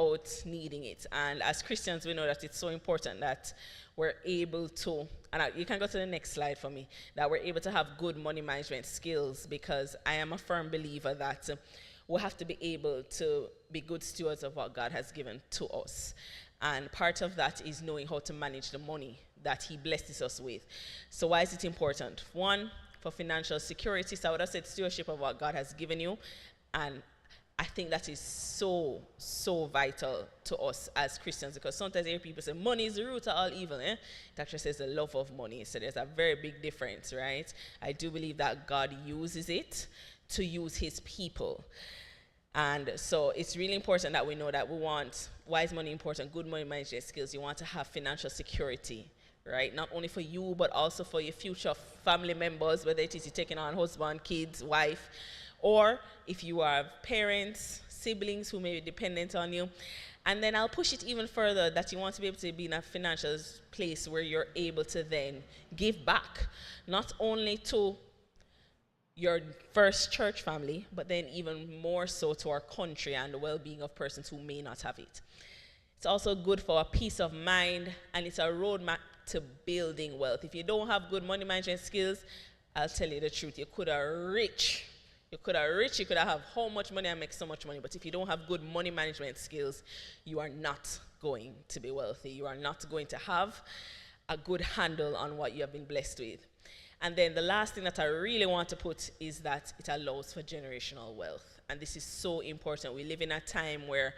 without needing it. And as Christians, we know that it's so important that we're able to, and you can go to the next slide for me, that we're able to have good money management skills, because I am a firm believer that we have to be able to be good stewards of what God has given to us. And part of that is knowing how to manage the money that he blesses us with. So why is it important? One, for financial security. So I would have said stewardship of what God has given you. And I think that is so, so vital to us as Christians, because sometimes I hear people say money is the root of all evil. It actually says the love of money. So there's a very big difference, right? I do believe that God uses it to use his people. And so it's really important that we know that we want, why is money important? Good money management skills. You want to have financial security, right? Not only for you, but also for your future family members, whether it is you taking on husband, kids, wife, or if you have parents, siblings who may be dependent on you. And then I'll push it even further, that you want to be able to be in a financial place where you're able to then give back, not only to your first church family, but then even more so to our country and the well-being of persons who may not have it. It's also good for a peace of mind, and it's a roadmap to building wealth. If you don't have good money management skills, I'll tell you the truth, you could have rich. You could have how much money and make so much money, but if you don't have good money management skills, you are not going to be wealthy. You are not going to have a good handle on what you have been blessed with. And then the last thing that I really want to put is that it allows for generational wealth. And this is so important. We live in a time where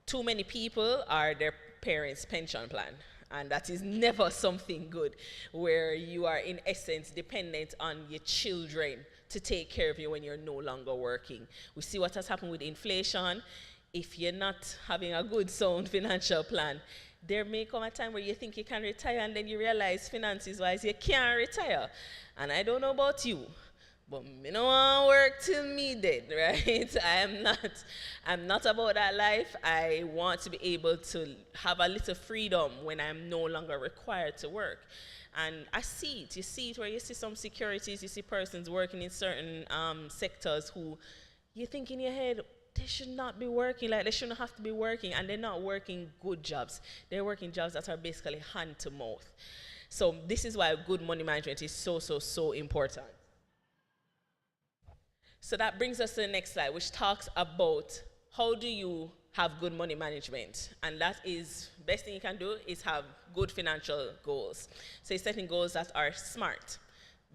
too many people are their parents' pension plan. And that is never something good, where you are in essence dependent on your children to take care of you when you're no longer working. We see what has happened with inflation. If you're not having a good sound financial plan, there may come a time where you think you can retire, and then you realize finances-wise you can't retire. And I don't know about you, but me no want to work till me dead, right? I'm not about that life. I want to be able to have a little freedom when I'm no longer required to work. And I see it. You see it where you see some securities, you see persons working in certain sectors who you think in your head, they should not be working, like they shouldn't have to be working, and they're not working good jobs. They're working jobs that are basically hand to mouth. So this is why good money management is so, so, so important. So that brings us to the next slide, which talks about how do you have good money management. And that is, best thing you can do is have good financial goals. So you're setting goals that are smart.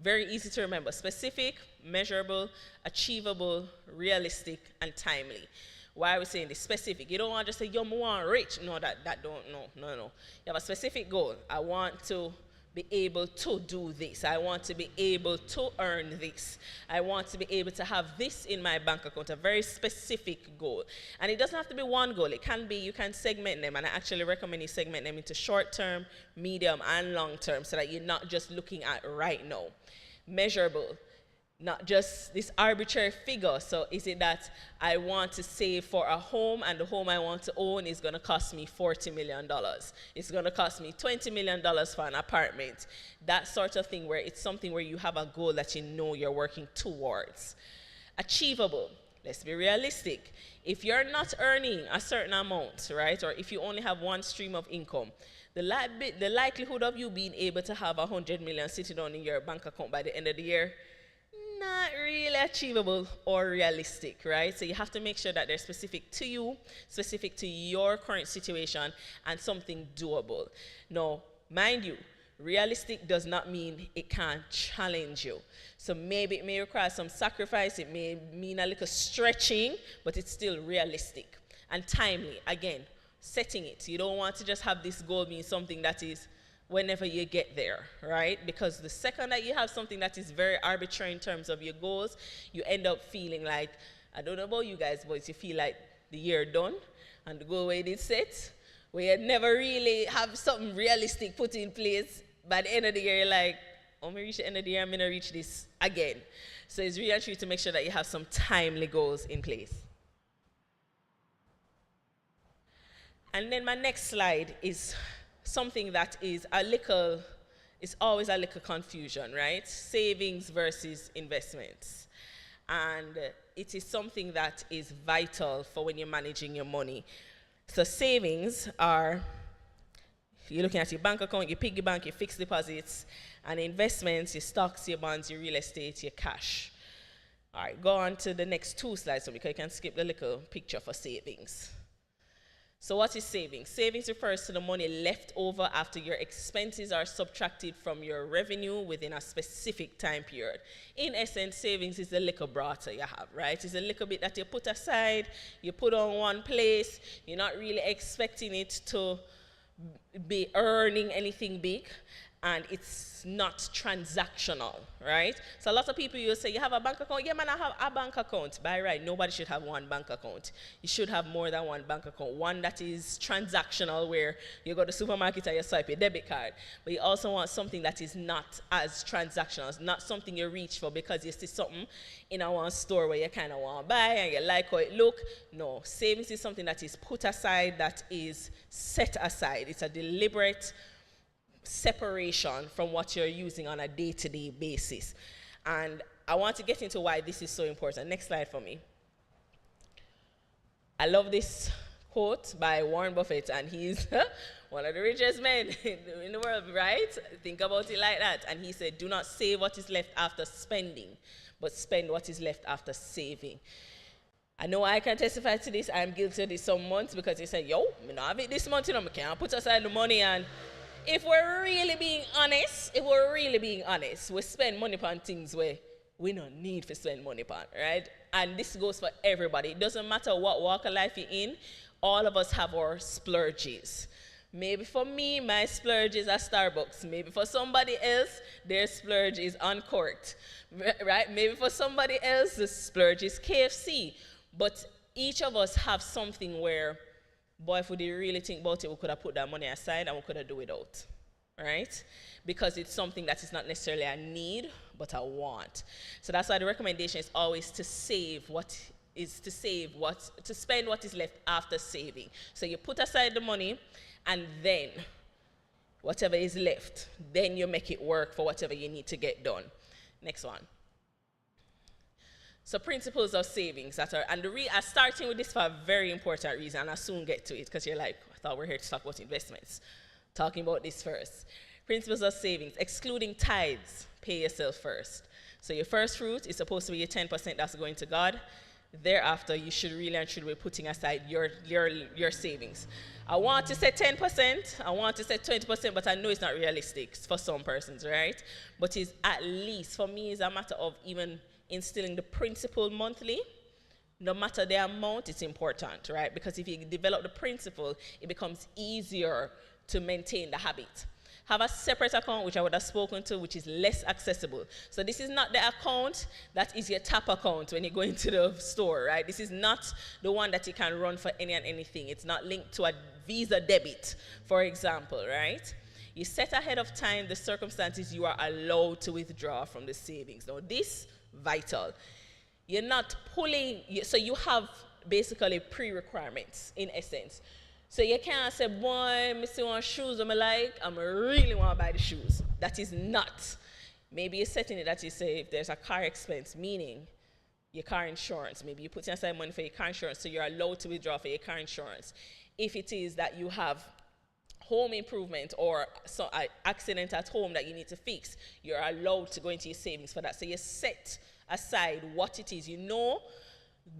Very easy to remember: specific, measurable, achievable, realistic, and timely. Why are we saying this? Specific. You don't want to just say, yo, I want rich. No, that don't, no. You have a specific goal. I want to be able to do this. I want to be able to earn this. I want to be able to have this in my bank account, a very specific goal. And it doesn't have to be one goal. It can be, you can segment them, and I actually recommend you segment them into short term, medium, and long term, so that you're not just looking at right now. Measurable. Not just this arbitrary figure. So is it that I want to save for a home, and the home I want to own is going to cost me $40 million. It's going to cost me $20 million for an apartment. That sort of thing, where it's something where you have a goal that you know you're working towards. Achievable. Let's be realistic. If you're not earning a certain amount, right, or if you only have one stream of income, the likelihood of you being able to have 100 million sitting on in your bank account by the end of the year, not really achievable or realistic, right? So you have to make sure that they're specific to you, specific to your current situation, and something doable. Now, mind you, realistic does not mean it can't challenge you. So maybe it may require some sacrifice, it may mean a little stretching, but it's still realistic. And timely, again, setting it. You don't want to just have this goal being something that is whenever you get there, right? Because the second that you have something that is very arbitrary in terms of your goals, you end up feeling like, I don't know about you guys, but you feel like the year done and the goal where it is set, where you never really have something realistic put in place. By the end of the year, you're like, oh, I'm going to reach the end of the year, I'm going to reach this again. So it's really true to make sure that you have some timely goals in place. And then my next slide is something that is always a little confusion, right? Savings versus investments. And it is something that is vital for when you're managing your money. So savings are, you're looking at your bank account, your piggy bank, your fixed deposits, and investments, your stocks, your bonds, your real estate, your cash. All right, go on to the next 2 slides so because you can skip the little picture for savings. So what is savings? Savings refers to the money left over after your expenses are subtracted from your revenue within a specific time period. In essence, savings is the little brata you have, right? It's a little bit that you put aside, you put on one place, you're not really expecting it to be earning anything big, and it's not transactional, right? So a lot of people, you say, you have a bank account? Yeah, man, I have a bank account. By right, nobody should have one bank account. You should have more than one bank account. One that is transactional, where you go to the supermarket and you swipe your debit card. But you also want something that is not as transactional. It's not something you reach for because you see something in a one store where you kind of want to buy and you like how it look. No, savings is something that is put aside, that is set aside. It's a deliberate separation from what you're using on a day-to-day basis. And I want to get into why this is so important. Next slide for me. I love this quote by Warren Buffett, and he's one of the richest men in the world, right? Think about it like that. And he said, do not save what is left after spending, but spend what is left after saving. I know I can testify to this. I'm guilty of this some months because he said, yo, I don't have it this month, I can't put aside the money. And if we're really being honest, we spend money on things where we don't need to spend money on, right? And this goes for everybody. It doesn't matter what walk of life you're in, all of us have our splurges. Maybe for me, my splurge is at Starbucks. Maybe for somebody else, their splurge is Uncorked, right? Maybe for somebody else, the splurge is KFC. But each of us have something where, boy, if we did really think about it, we could have put that money aside and we could have do without, right? Because it's something that is not necessarily a need, but a want. So that's why the recommendation is always to spend what is left after saving. So you put aside the money, and then whatever is left, then you make it work for whatever you need to get done. Next one. So principles of savings that are, and I'm starting with this for a very important reason, and I'll soon get to it because you're like, I thought we're here to talk about investments. Talking about this first. Principles of savings, excluding tithes, pay yourself first. So your first fruit is supposed to be your 10% that's going to God. Thereafter, you should really and truly be putting aside your savings. I want to say 10%, I want to say 20%, but I know it's not realistic for some persons, right? But it's at least, for me, it's a matter of even instilling the principle monthly. No matter the amount, it's important, right? Because if you develop the principle, it becomes easier to maintain the habit. Have a separate account, which I would have spoken to, which is less accessible. So this is not the account that is your tap account when you go into the store, right? This is not the one that you can run for any and anything. It's not linked to a Visa debit, for example, right? You set ahead of time the circumstances you are allowed to withdraw from the savings. Now this, vital. You're not pulling, so you have basically pre-requirements in essence. So you can't say, boy, I see one shoes I like, I really want to buy the shoes. That is not. Maybe you're setting it that you say if there's a car expense, meaning your car insurance. Maybe you're putting aside money for your car insurance, so you're allowed to withdraw for your car insurance. If it is that you have home improvement or an accident at home that you need to fix, you're allowed to go into your savings for that. So you set aside what it is. You know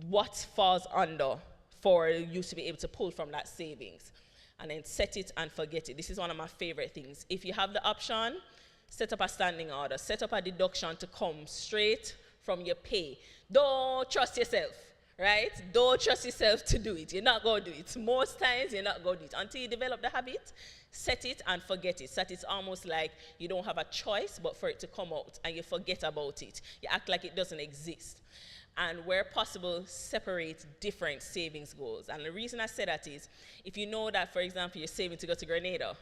what falls under for you to be able to pull from that savings. And then set it and forget it. This is one of my favorite things. If you have the option, set up a standing order. Set up a deduction to come straight from your pay. Don't trust yourself, right? Don't trust yourself to do it. You're not going to do it. Most times, you're not going to do it. Until you develop the habit, set it and forget it. So that it's almost like you don't have a choice but for it to come out, and you forget about it. You act like it doesn't exist. And where possible, separate different savings goals. And the reason I say that is, if you know that, for example, you're saving to go to Grenada,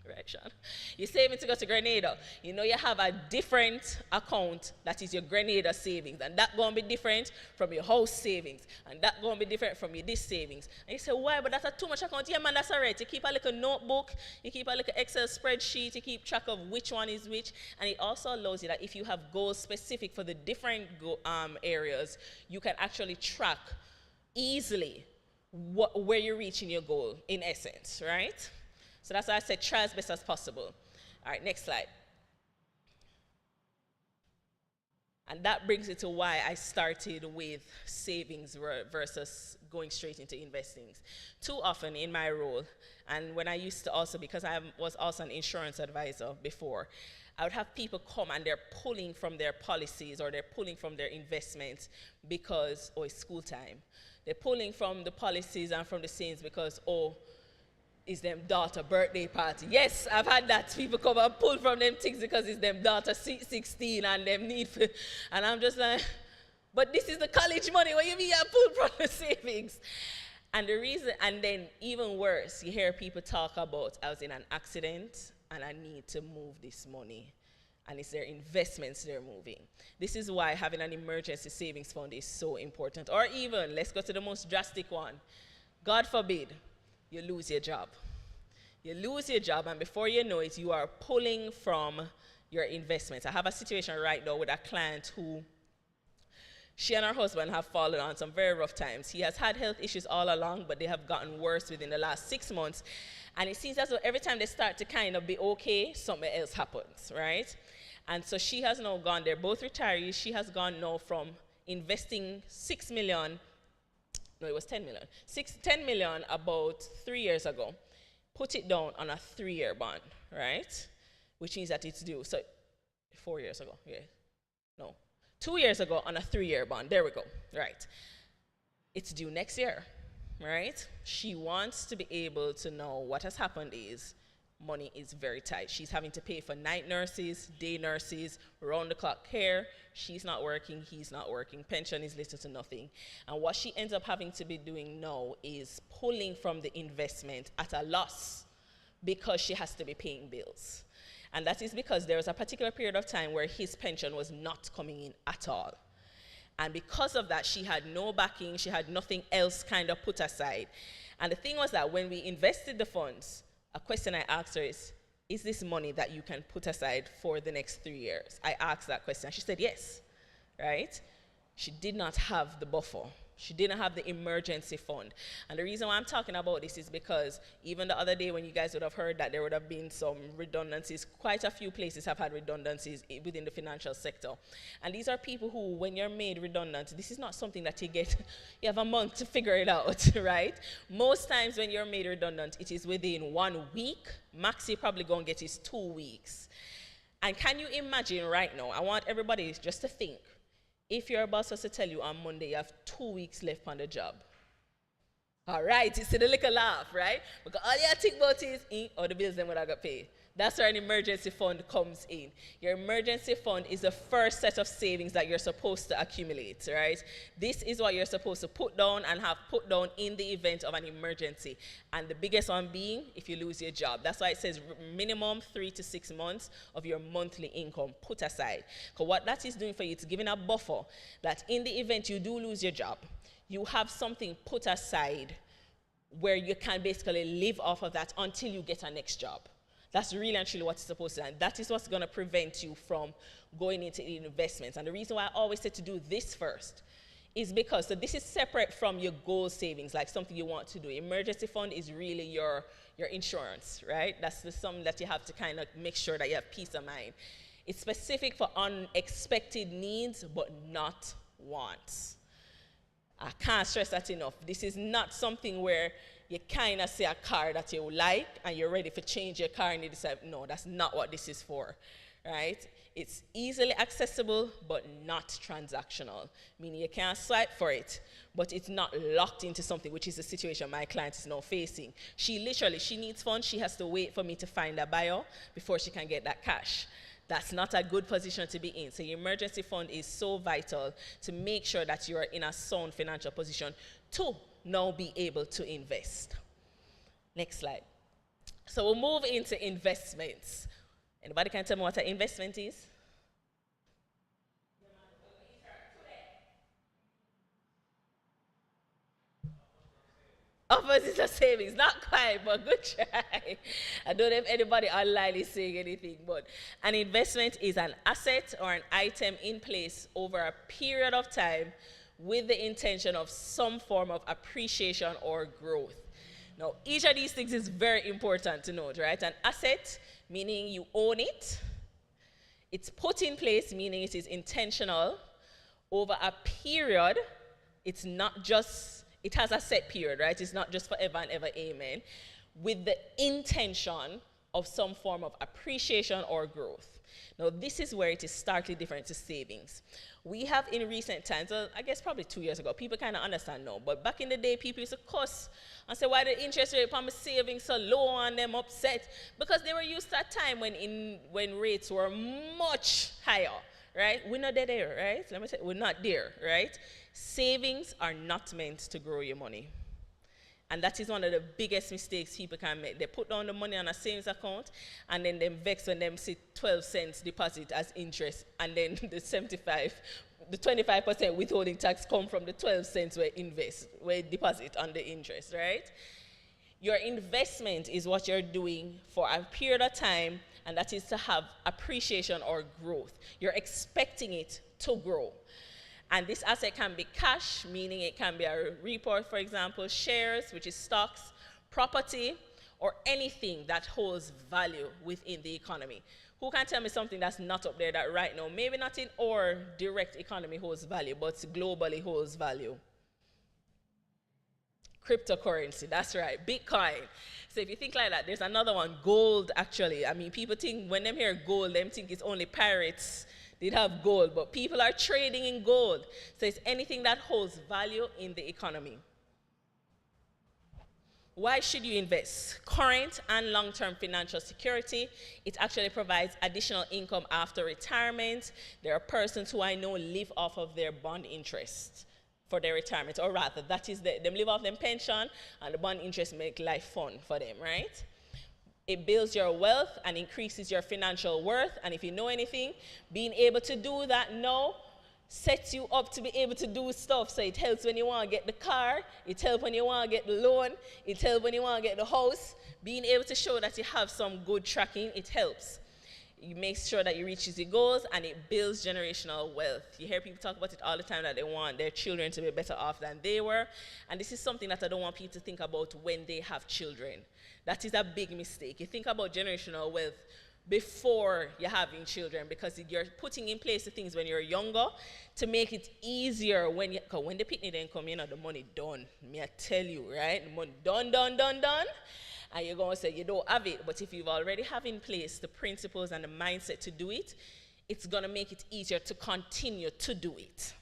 right, Sean? You're saving to go to Grenada. You know you have a different account that is your Grenada savings, and that's going to be different from your house savings, and that's going to be different from your this savings. And you say, why? But that's a too much account. Yeah, man, that's all right. You keep a little notebook, you keep a little Excel spreadsheet, you keep track of which one is which, and it also allows you that if you have goals specific for the different areas, you can actually track easily where you're reaching your goal, in essence, right? So that's why I said try as best as possible. All right, next slide. And that brings it to why I started with savings versus going straight into investing. Too often in my role, and when I used to also, because I was also an insurance advisor before, I would have people come and they're pulling from their policies or they're pulling from their investments because, oh, it's school time. They're pulling from the policies and from the savings because, oh, it's them daughter birthday party. Yes, I've had that. People come and pull from them things because it's them daughter 16 and them need for, and I'm just like, but this is the college money. What you mean I pull from the savings? And the reason, and then even worse, you hear people talk about, I was in an accident and I need to move this money. And it's their investments they're moving. This is why having an emergency savings fund is so important. Or even, let's go to the most drastic one. God forbid, you lose your job. You lose your job, and before you know it, you are pulling from your investments. I have a situation right now with a client who, she and her husband have fallen on some very rough times. He has had health issues all along, but they have gotten worse within the last 6 months. And it seems as though every time they start to kind of be okay, something else happens, right? And so she has now gone, they're both retirees. She has gone now from investing 6 million, no, it was 10 million. 10 million about 3 years ago. Put it down on a 3-year bond, right? Which means that it's due. So 4 years ago, yeah. No. 2 years ago on a 3-year bond. There we go. Right. It's due next year, right? She wants to be able to know what has happened is money is very tight. She's having to pay for night nurses, day nurses, round-the-clock care. She's not working, he's not working. Pension is little to nothing. And what she ends up having to be doing now is pulling from the investment at a loss because she has to be paying bills. And that is because there was a particular period of time where his pension was not coming in at all. And because of that, she had no backing, she had nothing else kind of put aside. And the thing was that when we invested the funds, a question I asked her is this money that you can put aside for the next 3 years? I asked that question. She said yes, right? She did not have the buffer. She didn't have the emergency fund. And the reason why I'm talking about this is because even the other day when you guys would have heard that there would have been some redundancies, quite a few places have had redundancies within the financial sector. And these are people who, when you're made redundant, this is not something that you get, you have a month to figure it out, right? Most times when you're made redundant, it is within 1 week. Max you probably gonna get is 2 weeks. And can you imagine right now, I want everybody just to think, if your boss was to tell you on Monday you have 2 weeks left on the job. All right, it's a little laugh, right? Because all you think about is, the bills then when I got paid. That's where an emergency fund comes in. Your emergency fund is the first set of savings that you're supposed to accumulate, right? This is what you're supposed to put down and have put down in the event of an emergency. And the biggest one being if you lose your job. That's why it says minimum 3 to 6 months of your monthly income put aside. Because what that is doing for you, it's giving a buffer that in the event you do lose your job, you have something put aside where you can basically live off of that until you get a next job. That's really and truly what it's supposed to do. And that is what's going to prevent you from going into investments. And the reason why I always say to do this first is because, so this is separate from your goal savings, like something you want to do. Emergency fund is really your insurance, right? That's the sum that you have to kind of make sure that you have peace of mind. It's specific for unexpected needs, but not wants. I can't stress that enough. This is not something where you kind of see a car that you like and you're ready to change your car and you decide, no, that's not what this is for, right? It's easily accessible, but not transactional, meaning you can't swipe for it, but it's not locked into something, which is the situation my client is now facing. She needs funds. She has to wait for me to find a buyer before she can get that cash. That's not a good position to be in. So your emergency fund is so vital to make sure that you are in a sound financial position to now be able to invest. Next slide. So we'll move into investments. Anybody can tell me what an investment is? Opposite of savings, not quite, but good try. I don't know if anybody online is saying anything, but an investment is an asset or an item in place over a period of time with the intention of some form of appreciation or growth. Now, each of these things is very important to note, right? An asset, meaning you own it. It's put in place, meaning it is intentional. Over a period, it's not just, it has a set period, right? It's not just forever and ever, amen. With the intention of some form of appreciation or growth. Now, this is where it is starkly different to savings. We have in recent times, I guess probably 2 years ago, people kind of understand now, but back in the day, people used to cuss and say, why the interest rate on my savings so low and them upset? Because they were used to a time when rates were much higher, right? We're not there, right? Let me tell you, we're not there, right? Savings are not meant to grow your money. And that is one of the biggest mistakes people can make. They put down the money on a savings account, and then they vex when them see 12 cents deposit as interest, and then the 25% withholding tax come from the 12 cents where deposit on the interest, right? Your investment is what you're doing for a period of time, and that is to have appreciation or growth. You're expecting it to grow. And this asset can be cash, meaning it can be a report, for example, shares, which is stocks, property, or anything that holds value within the economy. Who can tell me something that's not up there that right now, maybe not in our direct economy holds value, but globally holds value? Cryptocurrency, that's right, Bitcoin. So if you think like that, there's another one, gold, actually. I mean, people think, when them hear gold, them think it's only pirates did have gold, but people are trading in gold. So it's anything that holds value in the economy. Why should you invest? Current and long-term financial security. It actually provides additional income after retirement. There are persons who I know live off of their bond interest for their retirement, or rather, that is them live off their pension, and the bond interest make life fun for them, right? It builds your wealth and increases your financial worth. And if you know anything, being able to do that now sets you up to be able to do stuff. So it helps when you want to get the car. It helps when you want to get the loan. It helps when you want to get the house. Being able to show that you have some good tracking, it helps. You make sure that you reach your goals, and it builds generational wealth. You hear people talk about it all the time, that they want their children to be better off than they were. And this is something that I don't want people to think about when they have children. That is a big mistake. You think about generational wealth before you're having children, because you're putting in place the things when you're younger to make it easier when the picnic then come, the money done. Me I tell you, right? The money done. And you're going to say you don't have it. But if you've already have in place the principles and the mindset to do it, it's going to make it easier to continue to do it.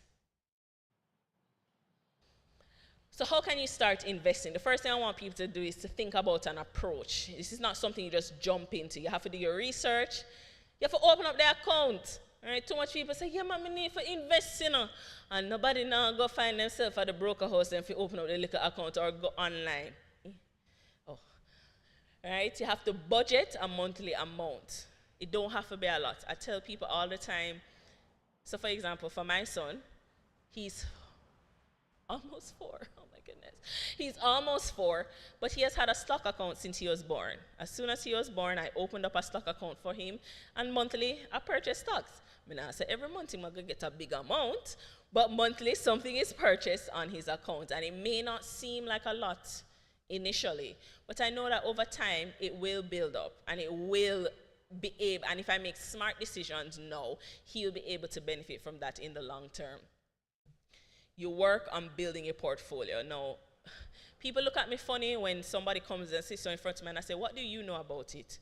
So how can you start investing? The first thing I want people to do is to think about an approach. This is not something you just jump into. You have to do your research. You have to open up the account. All right? Too much people say, yeah, man, I need to invest, And nobody now go find themselves at the broker house and if you open up the little account or go online. Oh. All right? You have to budget a monthly amount. It don't have to be a lot. I tell people all the time. So for example, for my son, he's almost 4. Oh my goodness. He's almost 4, but he has had a stock account since he was born. As soon as he was born, I opened up a stock account for him, and monthly I purchase stocks. I say every month he's going to get a big amount, but monthly something is purchased on his account, and it may not seem like a lot initially, but I know that over time it will build up, and it will be able, and if I make smart decisions now, he'll be able to benefit from that in the long term. You work on building a portfolio. Now, people look at me funny when somebody comes and sits in front of me and I say, what do you know about it?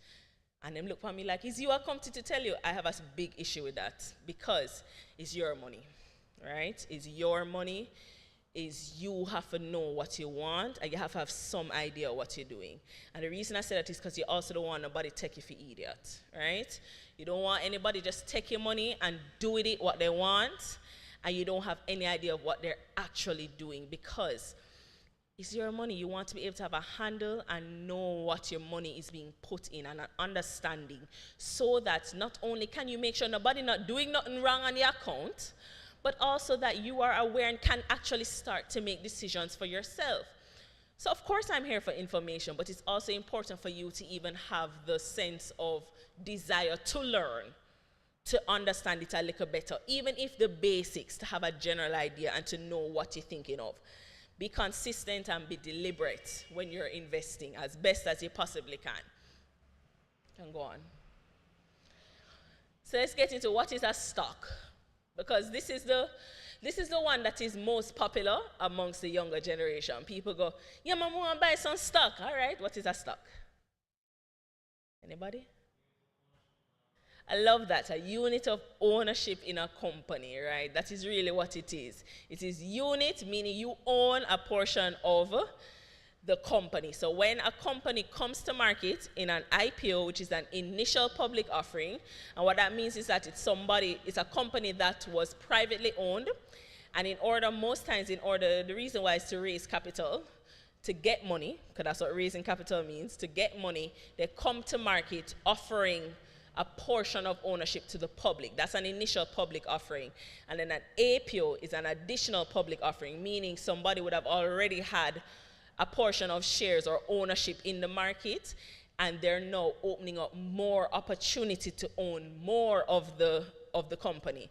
And them look at me like, is you a company to tell you? I have a big issue with that, because it's your money, right? It's your money. You have to know what you want, and you have to have some idea of what you're doing. And the reason I say that is because you also don't want nobody take you for idiot, right? You don't want anybody just take your money and do with it what they want, and you don't have any idea of what they're actually doing, because it's your money. You want to be able to have a handle and know what your money is being put in, and an understanding, so that not only can you make sure nobody not doing nothing wrong on the account, but also that you are aware and can actually start to make decisions for yourself. So of course I'm here for information, but it's also important for you to even have the sense of desire to learn, to understand it a little better, even if the basics, to have a general idea and to know what you're thinking of. Be consistent and be deliberate when you're investing as best as you possibly can. And go on. So let's get into what is a stock, because this is the one that is most popular amongst the younger generation. People go, yeah, mama, I want to buy some stock. All right, what is a stock? Anybody? I love that, a unit of ownership in a company, right? That is really what it is. It is unit, meaning you own a portion of the company. So when a company comes to market in an IPO, which is an initial public offering, and what that means is that it's a company that was privately owned, and the reason why is to raise capital, to get money, because that's what raising capital means, to get money, they come to market offering a portion of ownership to the public. That's an initial public offering. And then an APO is an additional public offering, meaning somebody would have already had a portion of shares or ownership in the market, and they're now opening up more opportunity to own more of the company.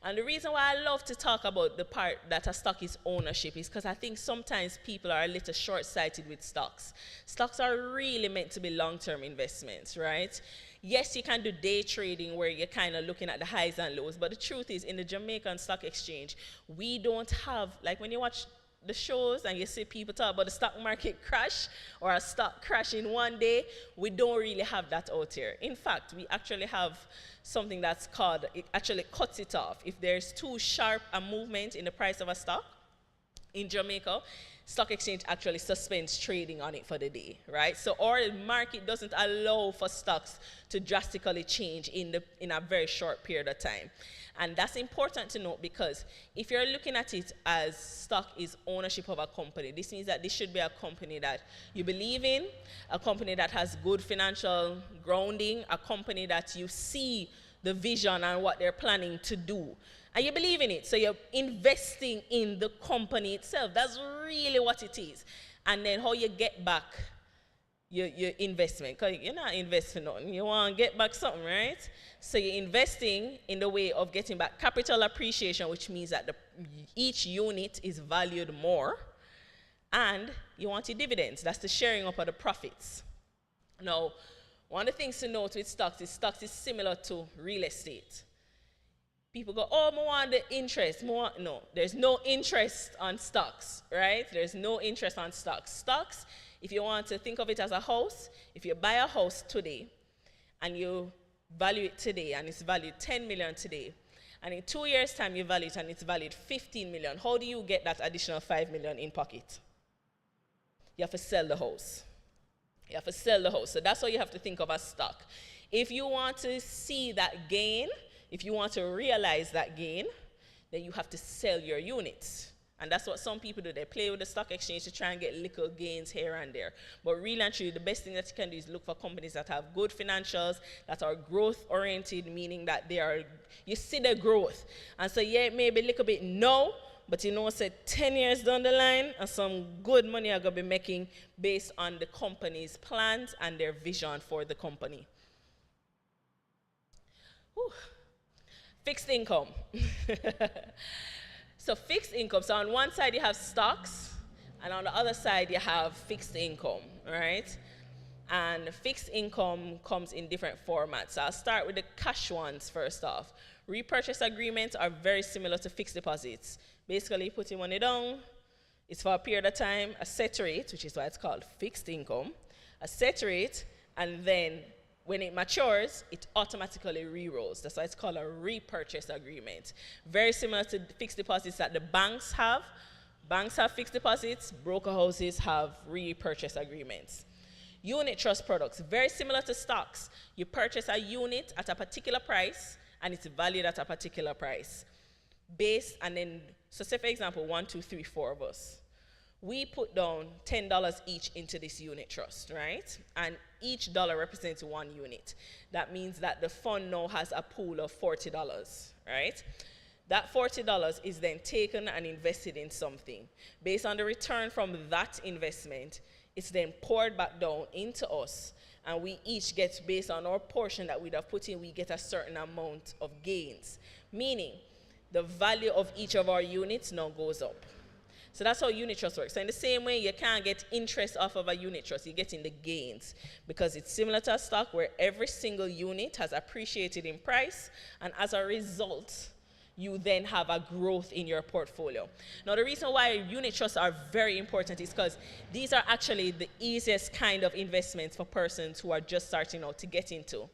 And the reason why I love to talk about the part that a stock is ownership is because I think sometimes people are a little short-sighted with stocks. Stocks are really meant to be long-term investments, right? Yes, you can do day trading where you're kind of looking at the highs and lows, but the truth is, in the Jamaican Stock Exchange, we don't have, like when you watch the shows and you see people talk about the stock market crash or a stock crash in one day, we don't really have that out here. In fact, we actually have something that's called, it actually cuts it off. If there's too sharp a movement in the price of a stock in Jamaica, stock exchange actually suspends trading on it for the day, right? So our market doesn't allow for stocks to drastically change in a very short period of time. And that's important to note, because if you're looking at it as stock is ownership of a company, this means that this should be a company that you believe in, a company that has good financial grounding, a company that you see the vision and what they're planning to do. And you believe in it, so you're investing in the company itself. That's really what it is. And then how you get back your investment, because you're not investing nothing. You want to get back something, right? So you're investing in the way of getting back capital appreciation, which means that each unit is valued more, and you want your dividends. That's the sharing up of the profits. Now, one of the things to note with stocks is similar to real estate. People go, oh, I want the interest. No, there's no interest on stocks, right? There's no interest on stocks. Stocks, if you want to think of it as a house, if you buy a house today and you value it today and it's valued 10 million today, and in 2 years' time you value it and it's valued 15 million, how do you get that additional 5 million in pocket? You have to sell the house. You have to sell the house. So that's how you have to think of a stock. If you want to see that gain, if you want to realize that gain, then you have to sell your units. And that's what some people do. They play with the stock exchange to try and get little gains here and there. But really and truly, the best thing that you can do is look for companies that have good financials, that are growth-oriented, meaning that you see the growth. And so, yeah, it may be a little bit no, but you know, say 10 years down the line, and some good money are going to be making based on the company's plans and their vision for the company. Whew. Fixed income. So fixed income. So on one side you have stocks, and on the other side you have fixed income, right? And fixed income comes in different formats. So I'll start with the cash ones first off. Repurchase agreements are very similar to fixed deposits. Basically, you put your money down, it's for a period of time, a set rate, which is why it's called fixed income, a set rate, and then when it matures, it automatically re-rolls. That's why it's called a repurchase agreement. Very similar to fixed deposits that the banks have. Banks have fixed deposits, broker houses have repurchase agreements. Unit trust products, very similar to stocks. You purchase a unit at a particular price, and it's valued at a particular price. So say for example, 1, 2, 3, 4 of us. We put down $10 each into this unit trust, right? And each dollar represents one unit. That means that the fund now has a pool of $40, right? That $40 is then taken and invested in something. Based on the return from that investment, it's then poured back down into us, and we each get, based on our portion that we'd have put in, we get a certain amount of gains. Meaning, the value of each of our units now goes up. So that's how unit trust works. So in the same way, you can't get interest off of a unit trust, you're getting the gains, because it's similar to a stock where every single unit has appreciated in price, and as a result, you then have a growth in your portfolio. Now, the reason why unit trusts are very important is because these are actually the easiest kind of investments for persons who are just starting out to get into.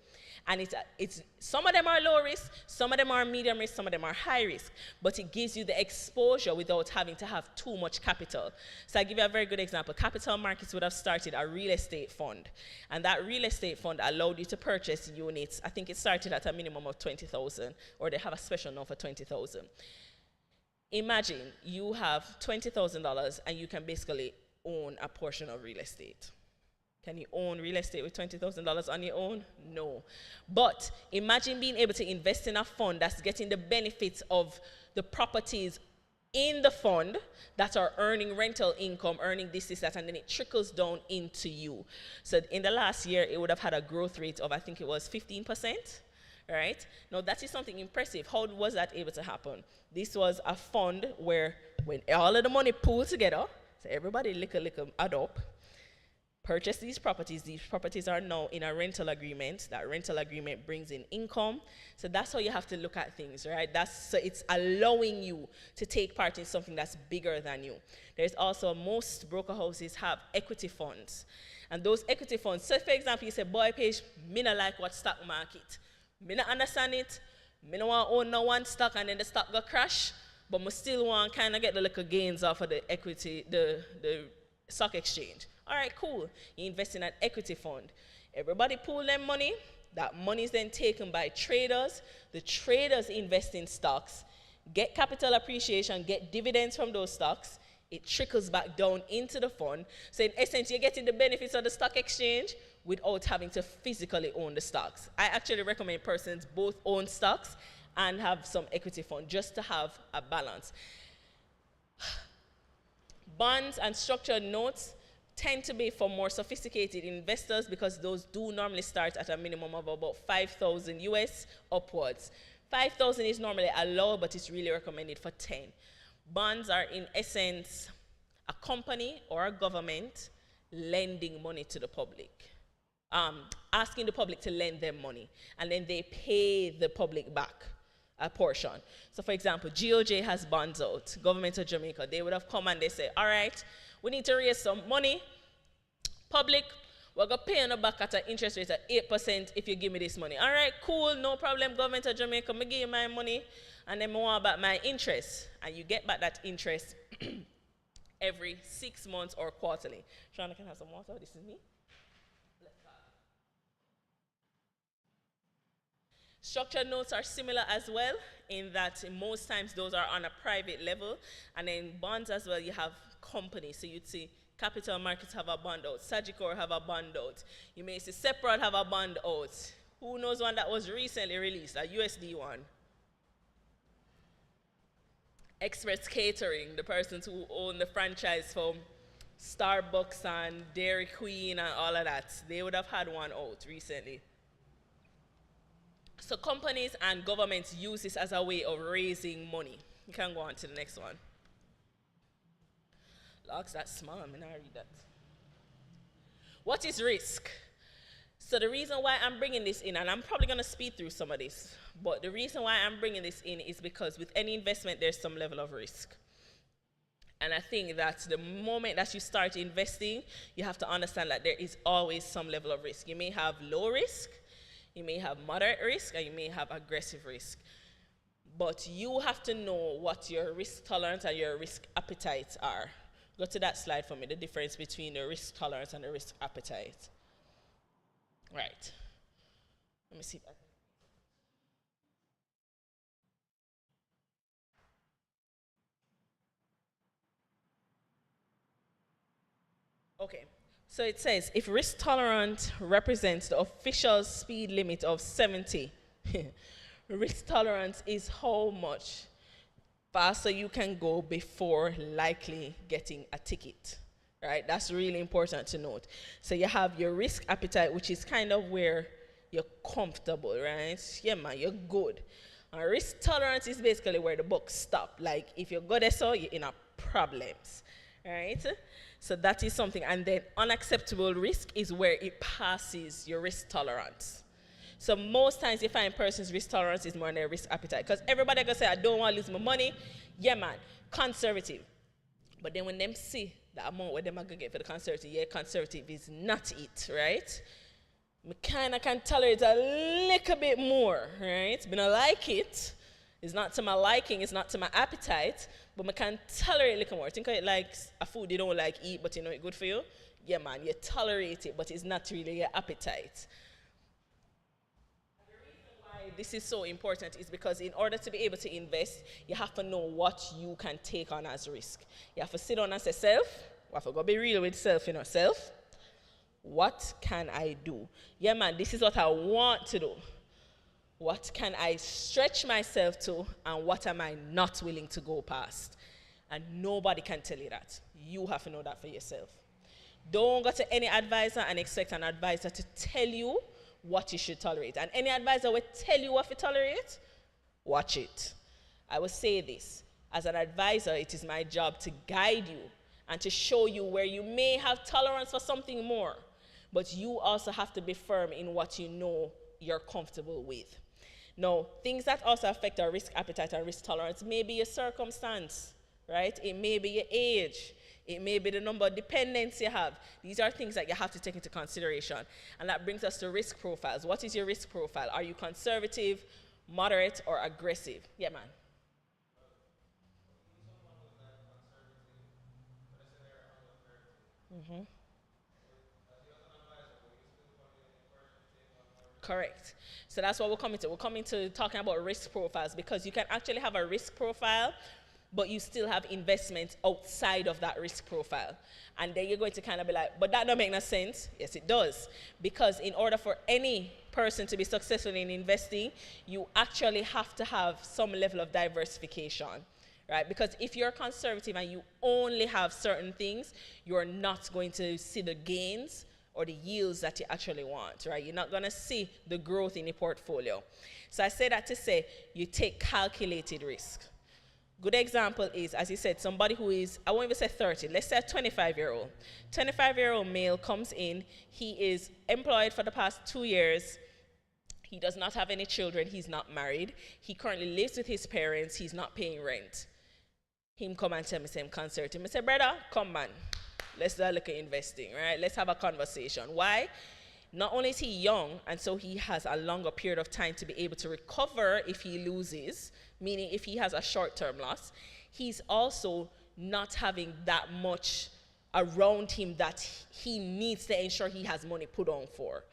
And it's some of them are low risk, some of them are medium risk, some of them are high risk, but it gives you the exposure without having to have too much capital. So I give you a very good example. Capital Markets would have started a real estate fund, and that real estate fund allowed you to purchase units. I think it started at a minimum of 20,000, or they have a special note for 20,000. Imagine you have $20,000 and you can basically own a portion of real estate. Can you own real estate with $20,000 on your own? No. But imagine being able to invest in a fund that's getting the benefits of the properties in the fund that are earning rental income, earning this, that, and then it trickles down into you. So in the last year, it would have had a growth rate of, I think it was 15%. Right? Now, that is something impressive. How was that able to happen? This was a fund where when all of the money pooled together, so everybody lick add up, purchase these properties are now in a rental agreement. That rental agreement brings in income. So that's how you have to look at things, right? So it's allowing you to take part in something that's bigger than you. There's also, most broker houses have equity funds. And those equity funds, so for example, you say, boy, Paige, me not like what stock market. Me not understand it. Me no want to own no one stock and then the stock go crash. But me still want kind of get the little gains off of the equity, the stock exchange. All right, cool. You invest in an equity fund. Everybody pool their money. That money is then taken by traders. The traders invest in stocks, get capital appreciation, get dividends from those stocks. It trickles back down into the fund. So in essence, you're getting the benefits of the stock exchange without having to physically own the stocks. I actually recommend persons both own stocks and have some equity fund just to have a balance. Bonds and structured notes tend to be for more sophisticated investors because those do normally start at a minimum of about 5,000 US upwards. 5,000 is normally allowed, but it's really recommended for 10. Bonds are in essence a company or a government lending money to the public, asking the public to lend them money, and then they pay the public back a portion. So for example, GOJ has bonds out, government of Jamaica, they would have come and they say, all right, we need to raise some money. Public, we're going to pay on the back at an interest rate of 8% if you give me this money. All right, cool, no problem, government of Jamaica, me give you my money, and then I want back my interest. And you get back that interest every 6 months or quarterly. Shana can have some water, this is me. Structured notes are similar as well, in that most times those are on a private level, and then bonds as well, you have companies. So you'd see Capital Markets have a bond out, Sagicor have a bond out. You may see Separate have a bond out. Who knows one that was recently released, a USD one? Express Catering, the persons who own the franchise for Starbucks and Dairy Queen and all of that, they would have had one out recently. So companies and governments use this as a way of raising money. You can go on to the next one. Locks, that's small, I mean, I read that. What is risk? So the reason why I'm bringing this in, and I'm probably going to speed through some of this, but the reason why I'm bringing this in is because with any investment, there's some level of risk. And I think that the moment that you start investing, you have to understand that there is always some level of risk. You may have low risk, you may have moderate risk, and you may have aggressive risk. But you have to know what your risk tolerance and your risk appetite are. Go to that slide for me, the difference between the risk tolerance and the risk appetite. Right. Let me see if I can. Okay. So it says, if risk tolerance represents the official speed limit of 70, risk tolerance is how much faster you can go before likely getting a ticket, right? That's really important to note. So you have your risk appetite, which is kind of where you're comfortable, right? Yeah, man, you're good. And risk tolerance is basically where the buck stop. Like, if you go there, so you're in a problems, right? So that is something. And then unacceptable risk is where it passes your risk tolerance. So most times you find persons' risk tolerance is more than their risk appetite. Because everybody gonna say, I don't want to lose my money. Yeah, man, conservative. But then when them see the amount where them are gonna get for the conservative, yeah, conservative is not it, right? I kind of can tolerate a little bit more, right? But I like it. It's not to my liking, it's not to my appetite, but I can tolerate a little more. Think of it like a food you don't like eat, but you know it's good for you. Yeah, man, you tolerate it, but it's not really your appetite. This is so important is because in order to be able to invest, you have to know what you can take on as risk. You have to sit down and say, self, we have to go be real with self, self. What can I do? Yeah, man, this is what I want to do. What can I stretch myself to, and what am I not willing to go past? And nobody can tell you that. You have to know that for yourself. Don't go to any advisor and expect an advisor to tell you what you should tolerate. And any advisor will tell you what to tolerate, watch it. I will say this. As an advisor, it is my job to guide you and to show you where you may have tolerance for something more. But you also have to be firm in what you know you're comfortable with. Now, things that also affect our risk appetite and risk tolerance may be your circumstance, right? It may be your age. It may be the number of dependents you have. These are things that you have to take into consideration. And that brings us to risk profiles. What is your risk profile? Are you conservative, moderate, or aggressive? Yeah, man. Mm-hmm. Correct. So that's what we're coming to. We're coming to talking about risk profiles because you can actually have a risk profile, but you still have investments outside of that risk profile. And then you're going to kind of be like, but that don't make no sense. Yes, it does. Because in order for any person to be successful in investing, you actually have to have some level of diversification, right? Because if you're conservative and you only have certain things, you're not going to see the gains or the yields that you actually want, right? You're not gonna see the growth in your portfolio. So I say that to say you take calculated risk. Good example is, as you said, somebody who is, I won't even say 30, let's say a 25-year-old. 25-year-old male comes in, he is employed for the past 2 years, he does not have any children, he's not married, he currently lives with his parents, he's not paying rent. Him come and tell me, say, I'm conservative. I say, brother, come man. Let's do a look at investing, right? Let's have a conversation. Why? Not only is he young, and so he has a longer period of time to be able to recover if he loses, meaning if he has a short-term loss, he's also not having that much around him that he needs to ensure he has money put on for.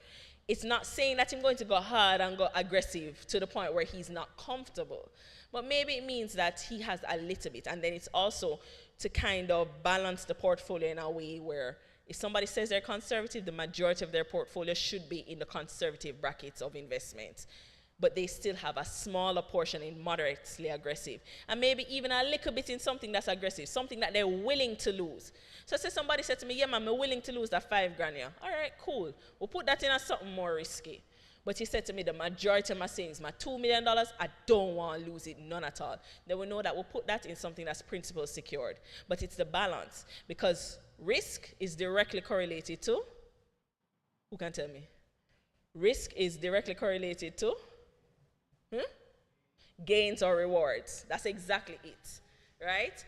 It's not saying that I'm going to go hard and go aggressive to the point where he's not comfortable. But maybe it means that he has a little bit. And then it's also to kind of balance the portfolio in a way where if somebody says they're conservative, the majority of their portfolio should be in the conservative brackets of investments. But they still have a smaller portion in moderately aggressive. And maybe even a little bit in something that's aggressive, something that they're willing to lose. So say somebody said to me, yeah, man, I'm willing to lose that $5 grand. Yeah. All right, cool. We'll put that in as something more risky. But he said to me, the majority of my savings, my $2 million, I don't want to lose it, none at all. Then we know that we'll put that in something that's principal secured. But it's the balance. Because risk is directly correlated to, who can tell me? Risk is directly correlated to gains or rewards. That's exactly it, right?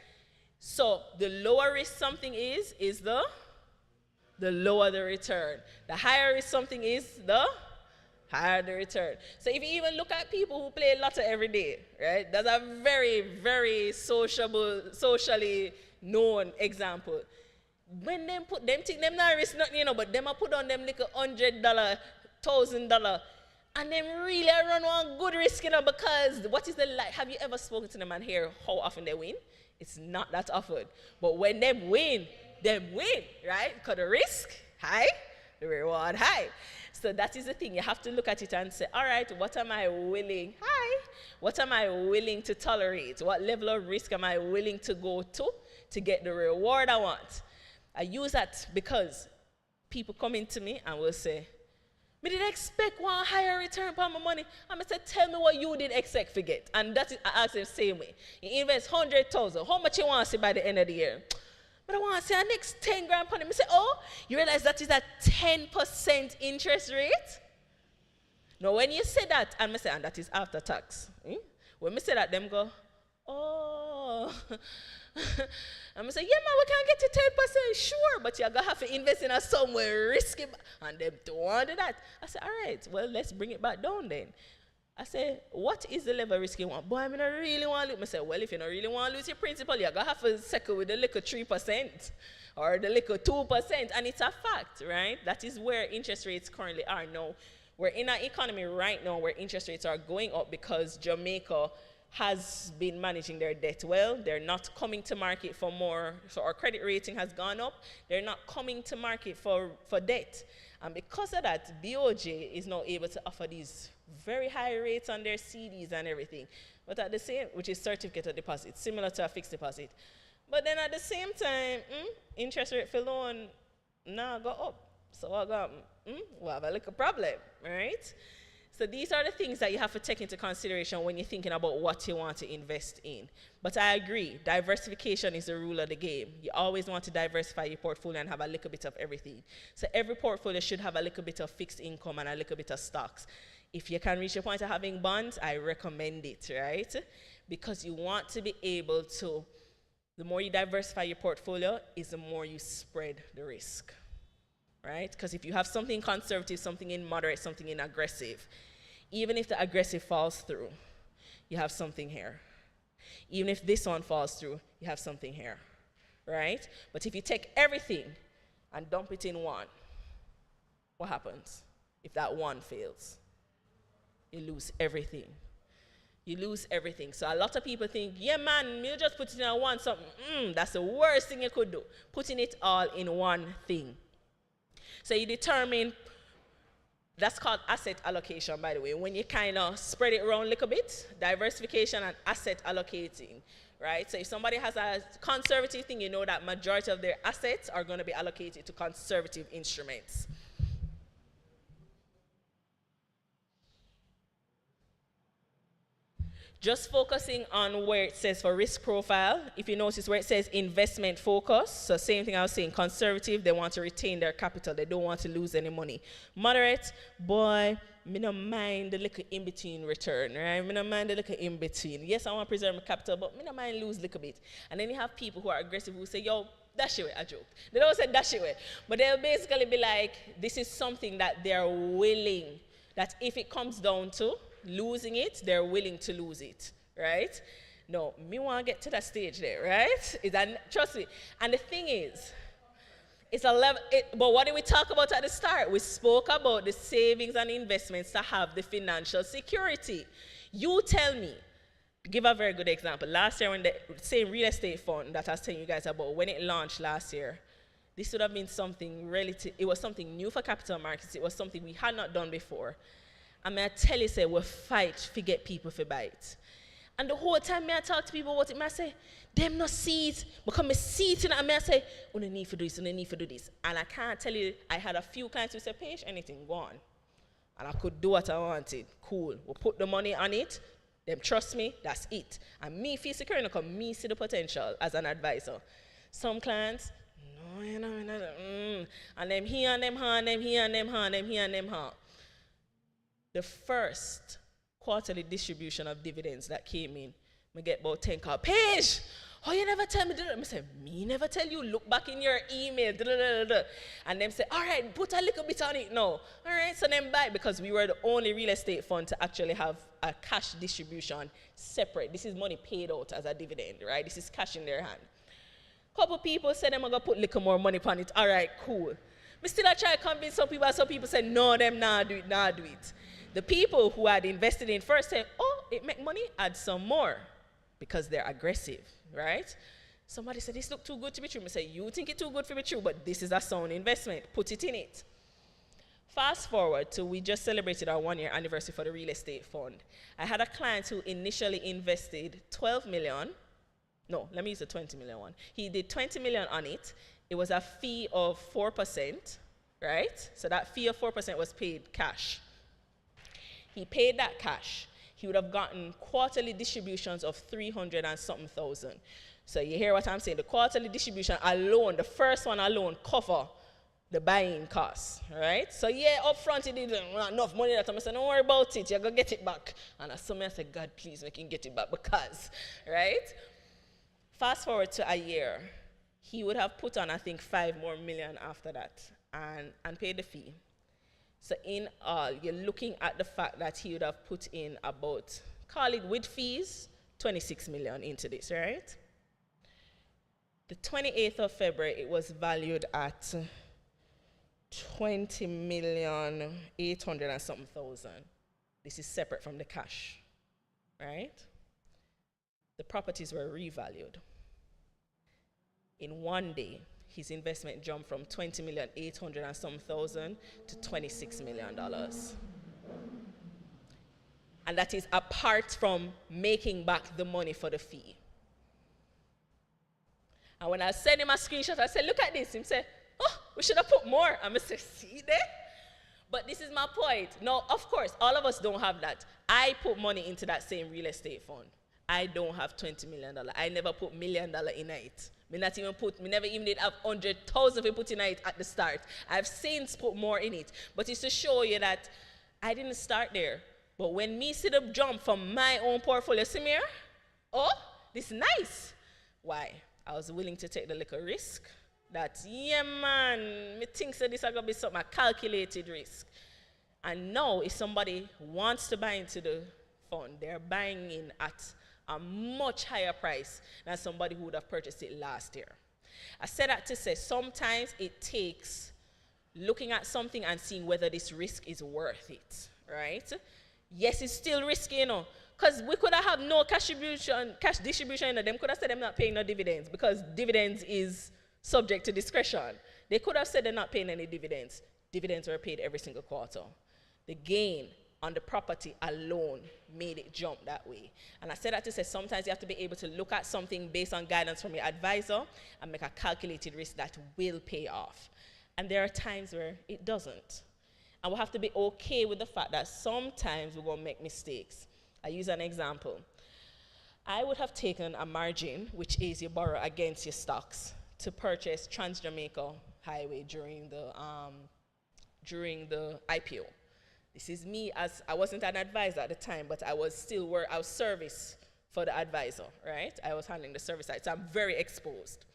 So the lower risk something is the lower the return. The higher risk something is, the higher the return. So if you even look at people who play lotto every day, right? That's a very, very socially known example. When them put them think them not risk nothing, but them a put on them like $100, $1,000, and them really run one good risk, because what is the like? Have you ever spoken to them and hear how often they win? It's not that often. But when them win, right? Because the risk high, the reward high. So that is the thing. You have to look at it and say, all right, what am I willing? What am I willing to tolerate? What level of risk am I willing to go to get the reward I want? I use that because people come into me and will say, me did expect one higher return on my money. I'm going to say, tell me what you did expect to get. And that is, I ask them the same way. You invest 100,000. How much you want to see by the end of the year? But I want to see the next 10 grand on it. I say, oh, you realize that is a 10% interest rate? Now, when you say that, and I say, and that is after tax. When I say that, them go, oh. I'm say, yeah, man, we can get to 10%, sure, but you're going to have to invest in a somewhere risky. And them don't want to do that. I say, all right, well, let's bring it back down then. I say, what is the level of risk you want? Boy, I don't really want to lose. I say, well, if you don't really want to lose your principal, you're going to have to settle with the little 3% or the little 2%. And it's a fact, right? That is where interest rates currently are now. We're in an economy right now where interest rates are going up because Jamaica has been managing their debt well. They're not coming to market for more. So our credit rating has gone up. They're not coming to market for debt. And because of that, BOJ is now able to offer these very high rates on their CDs and everything. But at the same, which is certificate of deposit, similar to a fixed deposit. But then at the same time, interest rate for loan now go up. So what got, we have a little problem, right? So these are the things that you have to take into consideration when you're thinking about what you want to invest in. But I agree, diversification is the rule of the game. You always want to diversify your portfolio and have a little bit of everything. So every portfolio should have a little bit of fixed income and a little bit of stocks. If you can reach a point of having bonds, I recommend it, right? Because you want to be able to, the more you diversify your portfolio, is the more you spread the risk. Right? Because if you have something conservative, something in moderate, something in aggressive, even if the aggressive falls through, you have something here. Even if this one falls through, you have something here. Right? But if you take everything and dump it in one, what happens if that one fails? You lose everything. You lose everything. So a lot of people think, yeah, man, you just put it in one something. That's the worst thing you could do. Putting it all in one thing. So you determine, that's called asset allocation, by the way, when you kind of spread it around a little bit, diversification and asset allocating, right? So if somebody has a conservative thing, you know that majority of their assets are going to be allocated to conservative instruments. Just focusing on where it says for risk profile, if you notice where it says investment focus, so same thing I was saying, conservative, they want to retain their capital, they don't want to lose any money. Moderate, boy, me don't mind the little in-between return, right? Me don't mind the little in-between. Yes, I want to preserve my capital, but me don't mind lose a little bit. And then you have people who are aggressive who say, yo, dash it away, I joke. They don't say dash it away, but they'll basically be like, this is something that they're willing, that if it comes down to losing it, they're willing to lose it, right? No, me want to get to that stage there, right? Trust me. And the thing is, it's a level, but what did we talk about at the start? We spoke about the savings and investments to have the financial security. You tell me, give a very good example. Last year, when the same real estate fund that I was telling you guys about, when it launched last year, this would have been something relative, it was something new for capital markets. It was something we had not done before. And I tell you, say, we fight to get people to buy it. And the whole time I talk to people about it, I say, them not see it. Because I see it and I say, oh, they need to do this, and they need to do this. And I can't tell you, I had a few clients who said, Paige, anything, go on. And I could do what I wanted. Cool. We'll put the money on it. Them trust me, that's it. And me feel secure because me see the potential as an advisor. Some clients, no, you know, and them here and them hand, them here and them hand, them here and them hand. The first quarterly distribution of dividends that came in, I get about 10 calls. Paige, oh, you never tell me. I say, me never tell you. Look back in your email. And them say, all right, put a little bit on it now. All right, so then buy, because we were the only real estate fund to actually have a cash distribution separate. This is money paid out as a dividend, right? This is cash in their hand. Couple people said, I'm going to put a little more money on it. All right, cool. I still try to convince some people, and some people said, no, them nah do it. The people who had invested in first said, oh, it make money, add some more, because they're aggressive, right? Somebody said, this look too good to be true. I say, you think it's too good to be true, but this is a sound investment. Put it in it. Fast forward to, we just celebrated our 1-year anniversary for the real estate fund. I had a client who initially invested 12 million. No, let me use the 20 million one. He did 20 million on it. it was a fee of 4%, right? So that fee of 4% was paid cash. He paid that cash. He would have gotten quarterly distributions of 300 and something thousand. So you hear what I'm saying? The quarterly distribution alone, the first one alone, cover the buying costs, right? So yeah, up front it didn't enough money that I said, don't worry about it, you're going to get it back. And as somebody I said, God, please make him get it back because, right? Fast forward to a year, he would have put on, I think, 5 more million after that and paid the fee. So in all, you're looking at the fact that he would have put in about, call it with fees, 26 million into this, right? The 28th of February, it was valued at 20,800,000 and something thousand. This is separate from the cash, right? The properties were revalued. In one day, his investment jumped from 20,800,000 and some thousand to $26 million. And that is apart from making back the money for the fee. And when I sent him a screenshot, I said, look at this. He said, oh, we should have put more. I'm going to say, see there? But this is my point. No, of course, all of us don't have that. I put money into that same real estate fund. I don't have $20 million. I never put $1 million in it. Me never even did have 100,000 we put in it at the start. I've since put more in it. But it's to show you that I didn't start there. But when me see the jump from my own portfolio, see me here? Oh, this is nice. Why? I was willing to take the little risk. That, yeah, man, me think so this is going to be something, a calculated risk. And now, if somebody wants to buy into the fund, they're buying in at a much higher price than somebody who would have purchased it last year. I said that to say sometimes it takes looking at something and seeing whether this risk is worth it, right? Yes, it's still risky, you know, because we could have no cash distribution, you know, them could have said they're not paying no dividends because dividends is subject to discretion. They could have said they're not paying any dividends. Dividends were paid every single quarter. The gain on the property alone made it jump that way. And I said that to say sometimes you have to be able to look at something based on guidance from your advisor and make a calculated risk that will pay off. And there are times where it doesn't. And we'll have to be okay with the fact that sometimes we're going to make mistakes. I use an example. I would have taken a margin, which is you borrow against your stocks, to purchase Trans-Jamaica Highway during the IPO. This is me, as I wasn't an advisor at the time, but I was service for the advisor, right? I was handling the service side, so I'm very exposed.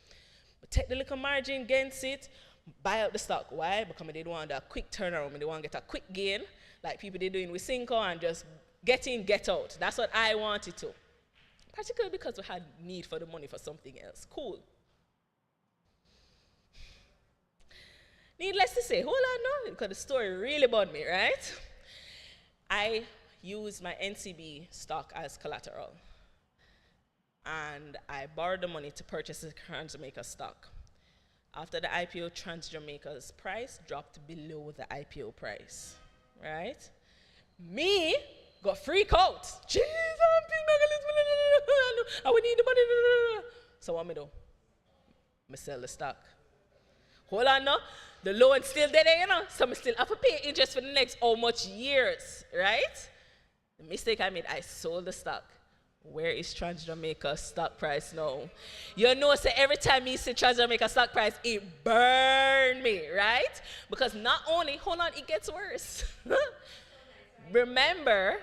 But take the little margin against it, buy out the stock. Why? Because they don't want a quick turnaround, and they want to get a quick gain, like people they're doing with Cinco, and just get in, get out. That's what I wanted to. Particularly because we had need for the money for something else. Cool. Needless to say, hold on now, because the story really bothered me, right? I used my NCB stock as collateral. And I borrowed the money to purchase the Trans-Jamaica stock. After the IPO, Trans-Jamaica's price dropped below the IPO price, right? Me got freak out. Jesus, I would need the money. So what me do? Me sell the stock. Hold on now. The loan still there, you know, so I still have to pay interest for the next how much years, right? The mistake I made, I sold the stock. Where is Trans-Jamaica stock price now? You know, so every time you see Trans-Jamaica stock price, it burned me, right? Because not only, hold on, it gets worse. Remember,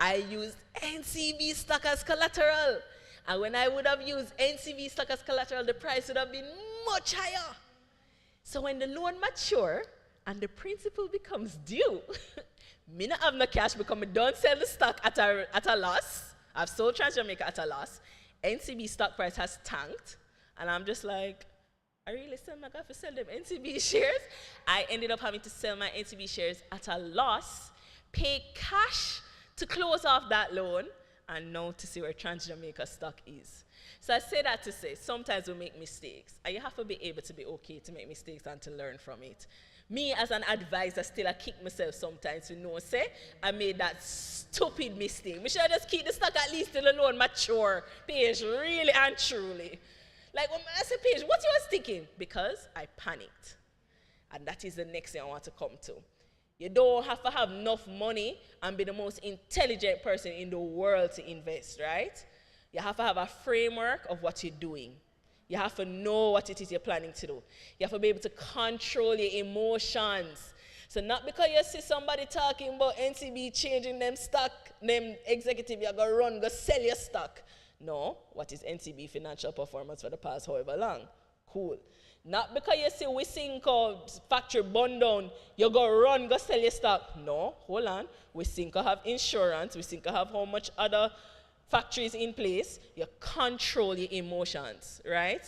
I used NCB stock as collateral. And when I would have used NCB stock as collateral, the price would have been much higher. So when the loan mature and the principal becomes due, me not have no cash because I don't sell the stock at a loss. I've sold Trans-Jamaica at a loss. NCB stock price has tanked. And I'm just like, I really sell my guy for sell them NCB shares? I ended up having to sell my NCB shares at a loss, pay cash to close off that loan, and now to see where Trans-Jamaica stock is. So I say that to say, sometimes we make mistakes, and you have to be able to be okay to make mistakes and to learn from it. Me, as an advisor, still I kick myself sometimes to know, say, I made that stupid mistake. We should just keep the stock at least till the loan mature, Paige, really and truly. Like when I said, Paige, what you was thinking? Because I panicked. And that is the next thing I want to come to. You don't have to have enough money and be the most intelligent person in the world to invest, right? You have to have a framework of what you're doing. You have to know what it is you're planning to do. You have to be able to control your emotions. So not because you see somebody talking about NCB changing them stock, them executive, you're going to run, go sell your stock. No, what is NCB financial performance for the past however long? Cool. Not because you see Wisynco factory burn down, you go run, go sell your stock. No, hold on. Wisynco have insurance. Wisynco have how much other factories in place. You control your emotions, right?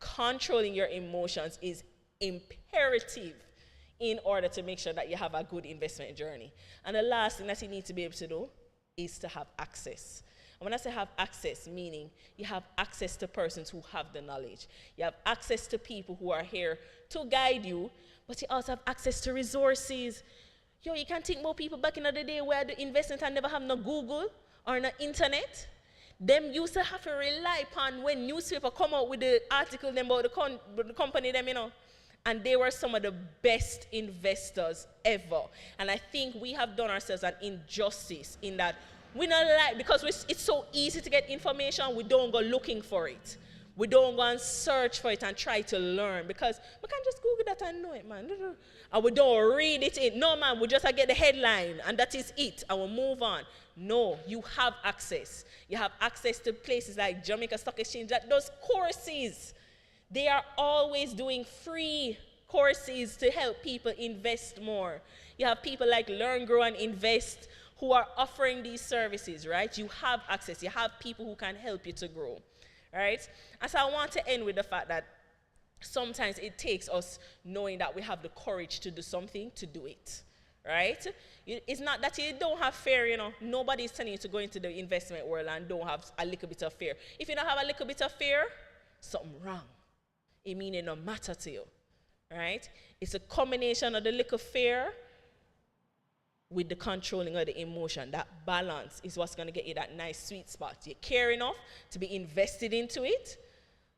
Controlling your emotions is imperative in order to make sure that you have a good investment journey. And the last thing that you need to be able to do is to have access. And when I say have access, meaning you have access to persons who have the knowledge. You have access to people who are here to guide you, but you also have access to resources. Yo, you can think about people back in the day where the investment and never have no Google or no internet. Them used to have to rely upon when newspaper come out with the article them about the company them, you know. And they were some of the best investors ever. And I think we have done ourselves an injustice in that we not like, because it's so easy to get information, we don't go looking for it. We don't go and search for it and try to learn, because we can just Google that and know it, man. And we don't read it in. No, man, we just get the headline and that is it, and we'll move on. No, you have access. You have access to places like Jamaica Stock Exchange that does courses. They are always doing free courses to help people invest more. You have people like Learn, Grow, and Invest who are offering these services, right? You have access. You have people who can help you to grow, right? And so I want to end with the fact that sometimes it takes us knowing that we have the courage to do something, to do it, right? It's not that you don't have fear, you know. Nobody's telling you to go into the investment world and don't have a little bit of fear. If you don't have a little bit of fear, something wrong. It means it don't matter to you, right? It's a combination of the little fear with the controlling of the emotion. That balance is what's going to get you that nice sweet spot. You care enough to be invested into it,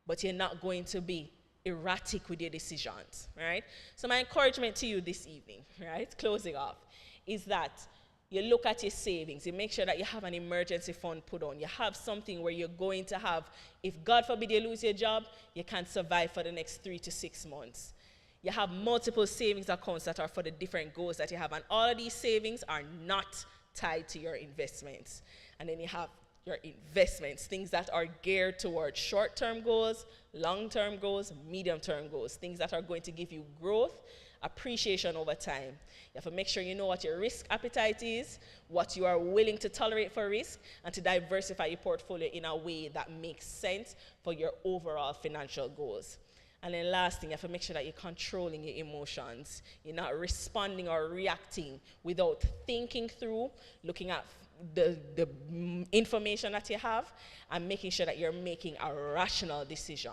but you're not going to be erratic with your decisions, right? So my encouragement to you this evening, right, closing off, is that you look at your savings, you make sure that you have an emergency fund put on. You have something where you're going to have, if God forbid you lose your job, you can survive for the next 3 to 6 months. You have multiple savings accounts that are for the different goals that you have, and all of these savings are not tied to your investments. And then you have your investments, things that are geared towards short-term goals, long-term goals, medium-term goals, things that are going to give you growth, appreciation over time. You have to make sure you know what your risk appetite is, what you are willing to tolerate for risk, and to diversify your portfolio in a way that makes sense for your overall financial goals. And then last thing, you have to make sure that you're controlling your emotions. You're not responding or reacting without thinking through, looking at the information that you have, and making sure that you're making a rational decision,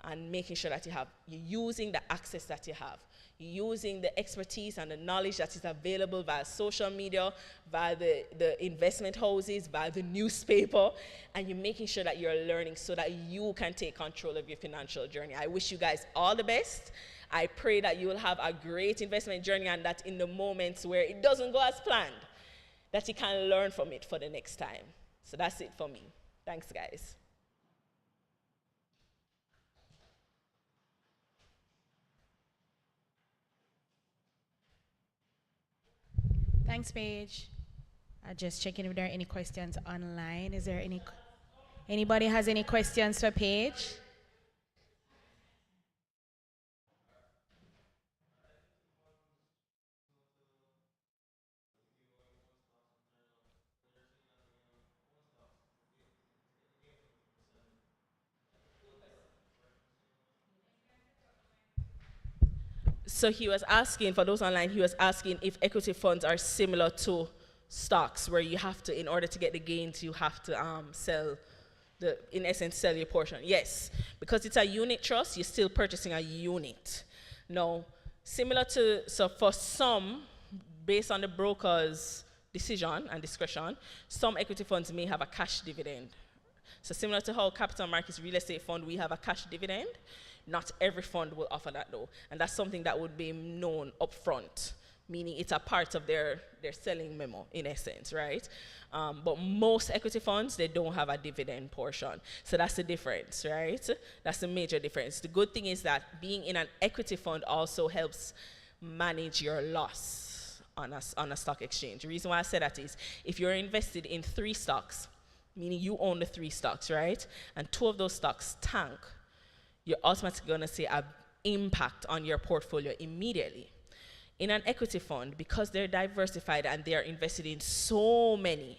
and making sure that you're using the access that you have, using the expertise and the knowledge that is available via social media, via the investment houses, via the newspaper, and you're making sure that you're learning so that you can take control of your financial journey. I wish you guys all the best. I pray that you will have a great investment journey, and that in the moments where it doesn't go as planned, that you can learn from it for the next time. So that's it for me. Thanks, guys. Thanks, Paige. Just checking if there are any questions online. Is there anybody has any questions for Paige? So he was asking, for those online, he was asking if equity funds are similar to stocks, where you have to, in order to get the gains, you have to sell, in essence, sell your portion. Yes, because it's a unit trust, you're still purchasing a unit. Now, similar to, so for some, based on the broker's decision and discretion, some equity funds may have a cash dividend. So similar to how capital markets real estate fund, we have a cash dividend. Not every fund will offer that though. And that's something that would be known upfront, meaning it's a part of their selling memo in essence, right? But most equity funds, they don't have a dividend portion. So that's the difference, right? That's the major difference. The good thing is that being in an equity fund also helps manage your loss on a stock exchange. The reason why I say that is if you're invested in 3 stocks, meaning you own the 3 stocks, right? And 2 of those stocks tank, you're automatically going to see an impact on your portfolio immediately. In an equity fund, because they're diversified and they are invested in so many,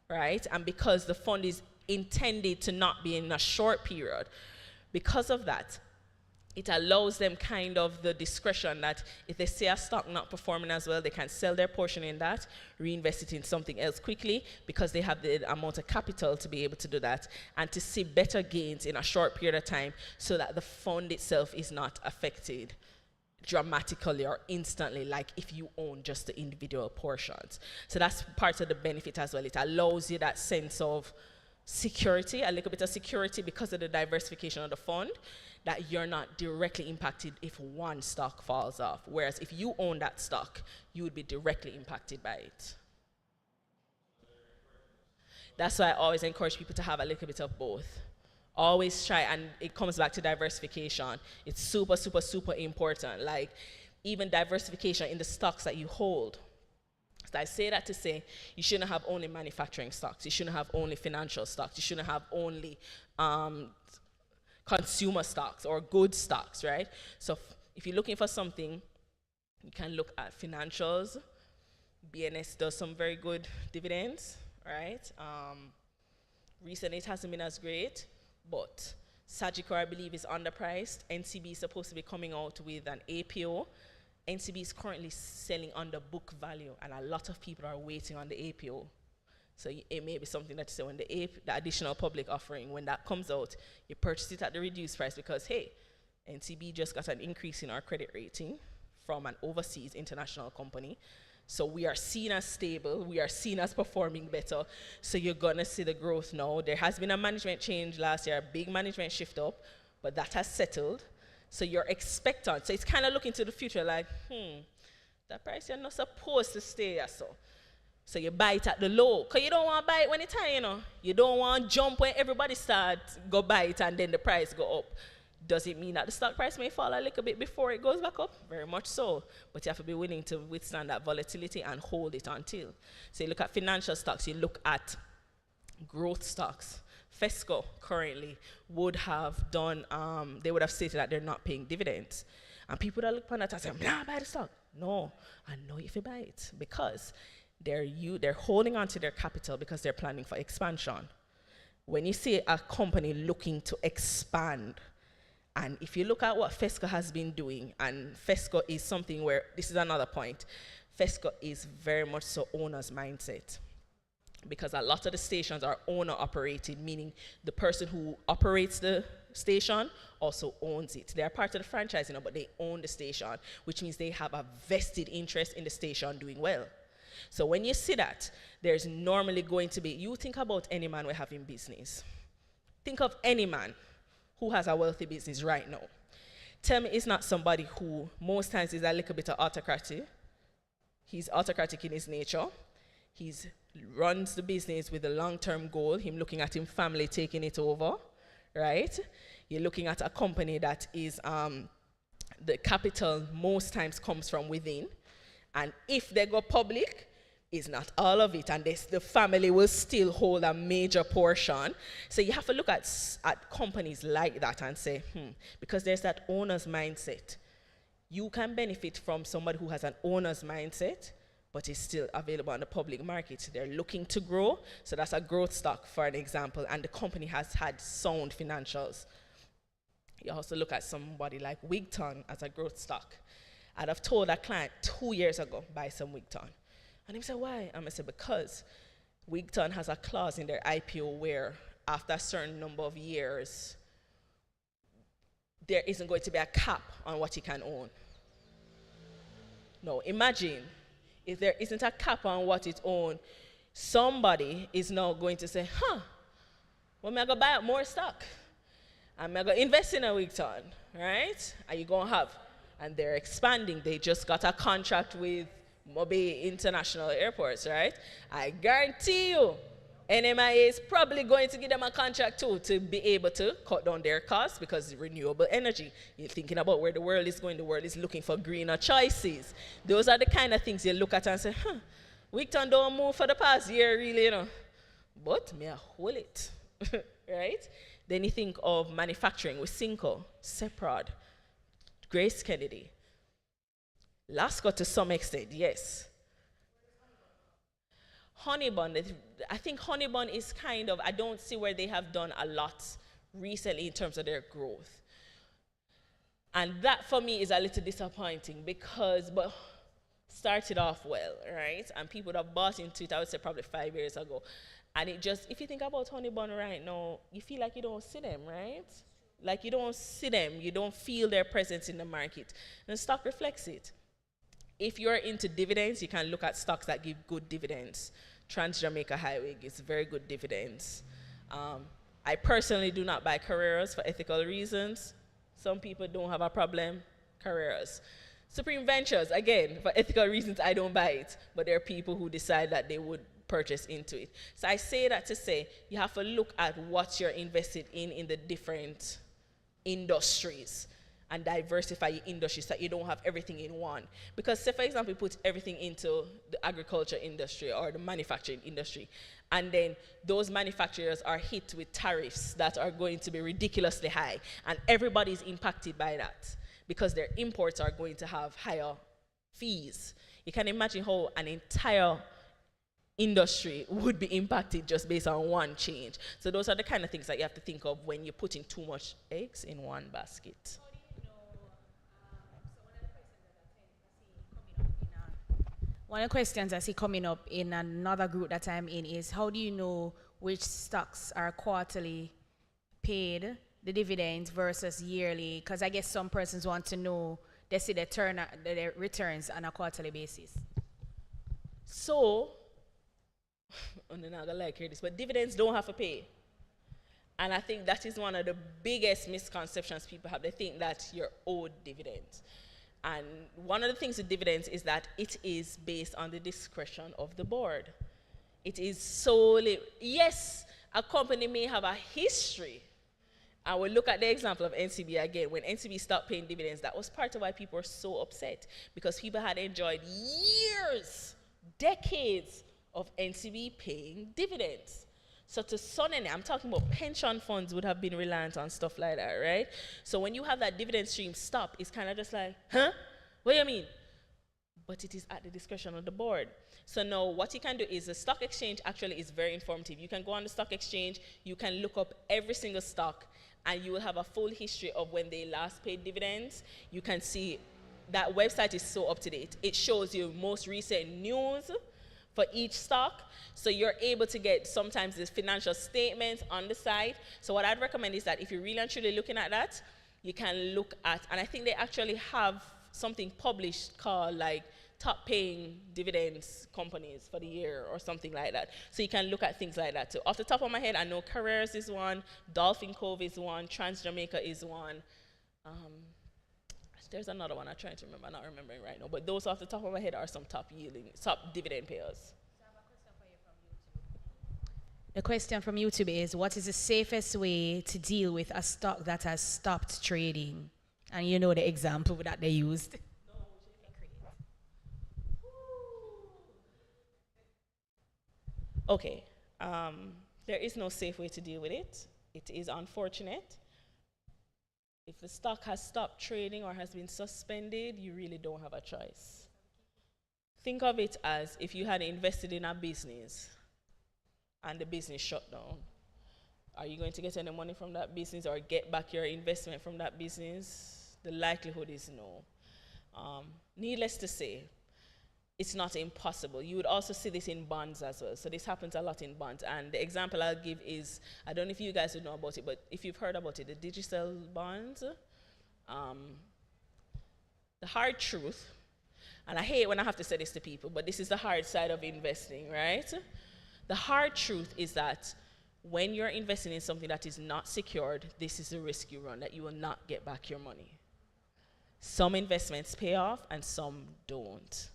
right? And because the fund is intended to not be in a short period, because of that, it allows them kind of the discretion that if they see a stock not performing as well, they can sell their portion in that, reinvest it in something else quickly because they have the amount of capital to be able to do that and to see better gains in a short period of time so that the fund itself is not affected dramatically or instantly like if you own just the individual portions. So that's part of the benefit as well. It allows you that sense of security, a little bit of security because of the diversification of the fund, that you're not directly impacted if one stock falls off. Whereas if you own that stock, you would be directly impacted by it. That's why I always encourage people to have a little bit of both. Always try, and it comes back to diversification. It's super, super, super important. Like even diversification in the stocks that you hold. So I say that to say you shouldn't have only manufacturing stocks. You shouldn't have only financial stocks. You shouldn't have only consumer stocks or good stocks, right? So if you're looking for something, you can look at financials. BNS does some very good dividends, right? Recently it hasn't been as great, but Sagicor, I believe, is underpriced. NCB is supposed to be coming out with an APO. NCB is currently selling under book value, and a lot of people are waiting on the APO. So it may be something that you say when the additional public offering, when that comes out, you purchase it at the reduced price because, hey, NCB just got an increase in our credit rating from an overseas international company. So we are seen as stable, we are seen as performing better. So you're gonna see the growth now. There has been a management change last year, a big management shift up, but that has settled. So you're expectant. So it's kind of looking to the future like, that price you're not supposed to stay as so. So you buy it at the low, because you don't want to buy it when it's high, you know. You don't want to jump when everybody starts, go buy it and then the price go up. Does it mean that the stock price may fall a little bit before it goes back up? Very much so. But you have to be willing to withstand that volatility and hold it until. So you look at financial stocks, you look at growth stocks. Fesco currently would have done, they would have stated that they're not paying dividends. And people that look upon that and say, nah, buy the stock. No, I know if you buy it because they're holding on to their capital because they're planning for expansion. When you see a company looking to expand, and if you look at what Fesco has been doing, and Fesco is something where, this is another point, Fesco is very much so owner's mindset. Because a lot of the stations are owner operated, meaning the person who operates the station also owns it. They are part of the franchise, you know, but they own the station, which means they have a vested interest in the station doing well. So when you see that, there's normally going to be, you think about any man we have in business. Think of any man who has a wealthy business right now. Tell me it's not somebody who most times is a little bit of autocratic. He's autocratic in his nature. He runs the business with a long-term goal, him looking at him family taking it over, right? You're looking at a company that is, the capital most times comes from within. And if they go public, it's not all of it, and the family will still hold a major portion. So you have to look at companies like that and say, because there's that owner's mindset. You can benefit from somebody who has an owner's mindset, but is still available on the public market. They're looking to grow, so that's a growth stock, for an example, and the company has had sound financials. You also look at somebody like Wigton as a growth stock. I'd have told a client 2 years ago, buy some Wigton. And he said, why? And I said, because Wigton has a clause in their IPO where after a certain number of years, there isn't going to be a cap on what you can own. No, imagine if there isn't a cap on what it owns, somebody is now going to say, Well, I'm going to buy up more stock. And I'm going to invest in a Wigton, right? And you're going to have, and they're expanding. They just got a contract with Mobile International Airports, right? I guarantee you, NMIA is probably going to give them a contract too to be able to cut down their costs because renewable energy. You're thinking about where the world is going. The world is looking for greener choices. Those are the kind of things you look at and say, Wigton don't move for the past year, really, But may I hold it, right? Then you think of manufacturing with Cinco, Seprod, Grace Kennedy. Lasco to some extent, yes. Honeybun, I think Honeybun is kind of, I don't see where they have done a lot recently in terms of their growth. And that for me is a little disappointing because, but started off well, right? And people that bought into it, I would say probably 5 years ago. And it just, if you think about Honeybun right now, you feel like you don't see them, right? Like you don't see them, you don't feel their presence in the market. And stock reflects it. If you're into dividends, you can look at stocks that give good dividends. Trans-Jamaica Highway gives very good dividends. I personally do not buy Carreras for ethical reasons. Some people don't have a problem. Carreras. Supreme Ventures, again, for ethical reasons, I don't buy it. But there are people who decide that they would purchase into it. So I say that to say, you have to look at what you're invested in the different industries and diversify your industries so that you don't have everything in one. Because say, for example, you put everything into the agriculture industry or the manufacturing industry, and then those manufacturers are hit with tariffs that are going to be ridiculously high, and everybody's impacted by that because their imports are going to have higher fees. You can imagine how an entire industry would be impacted just based on one change. So those are the kind of things that you have to think of when you're putting too much eggs in one basket. One of the questions I see coming up in another group that I'm in is, how do you know which stocks are quarterly paid, the dividends, versus yearly? Because I guess some persons want to know, they see the returns on a quarterly basis. So, I'm not gonna like hear this, but dividends don't have to pay. And I think that is one of the biggest misconceptions people have. They think that you're owed dividends. And one of the things with dividends is that it is based on the discretion of the board. It is solely, yes, a company may have a history. And we'll look at the example of NCB again. When NCB stopped paying dividends, that was part of why people were so upset, because people had enjoyed years, decades of NCB paying dividends. So to some extent, I'm talking about pension funds would have been reliant on stuff like that, right? So when you have that dividend stream stop, it's kind of just like, huh? What do you mean? But it is at the discretion of the board. So now what you can do is the stock exchange actually is very informative. You can go on the stock exchange, you can look up every single stock, and you will have a full history of when they last paid dividends. You can see that website is so up to date. It shows you most recent news for each stock. So you're able to get sometimes the financial statements on the site. So what I'd recommend is that if you're really and truly looking at that, you can look at, and I think they actually have something published called like top paying dividends companies for the year or something like that. So you can look at things like that too. Off the top of my head, I know Carreras is one, Dolphin Cove is one, Trans-Jamaica is one. There's another one I'm trying to remember, I'm not remembering right now, but those off the top of my head are some top dividend payers. The question from YouTube is, what is the safest way to deal with a stock that has stopped trading? And you know the example that they used. Okay, there is no safe way to deal with it. It is unfortunate. If the stock has stopped trading or has been suspended, you really don't have a choice. Think of it as if you had invested in a business and the business shut down. Are you going to get any money from that business or get back your investment from that business? The likelihood is no. Needless to say, it's not impossible. You would also see this in bonds as well. So this happens a lot in bonds. And the example I'll give is, I don't know if you guys would know about it, but if you've heard about it, the digital bonds, the hard truth, and I hate when I have to say this to people, but this is the hard side of investing, right? The hard truth is that when you're investing in something that is not secured, this is the risk you run, that you will not get back your money. Some investments pay off and some don't.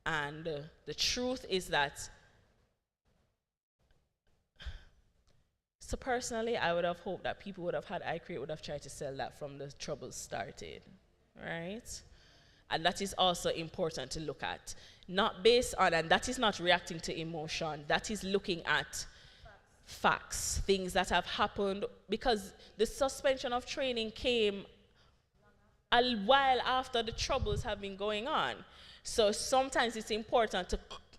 And the truth is that, so personally, I would have hoped that people would have had iCreate would have tried to sell that from the troubles started, right? And that is also important to look at. Not based on, and that is not reacting to emotion, that is looking at facts, things that have happened, because the suspension of training came a while after the troubles have been going on. So sometimes it's important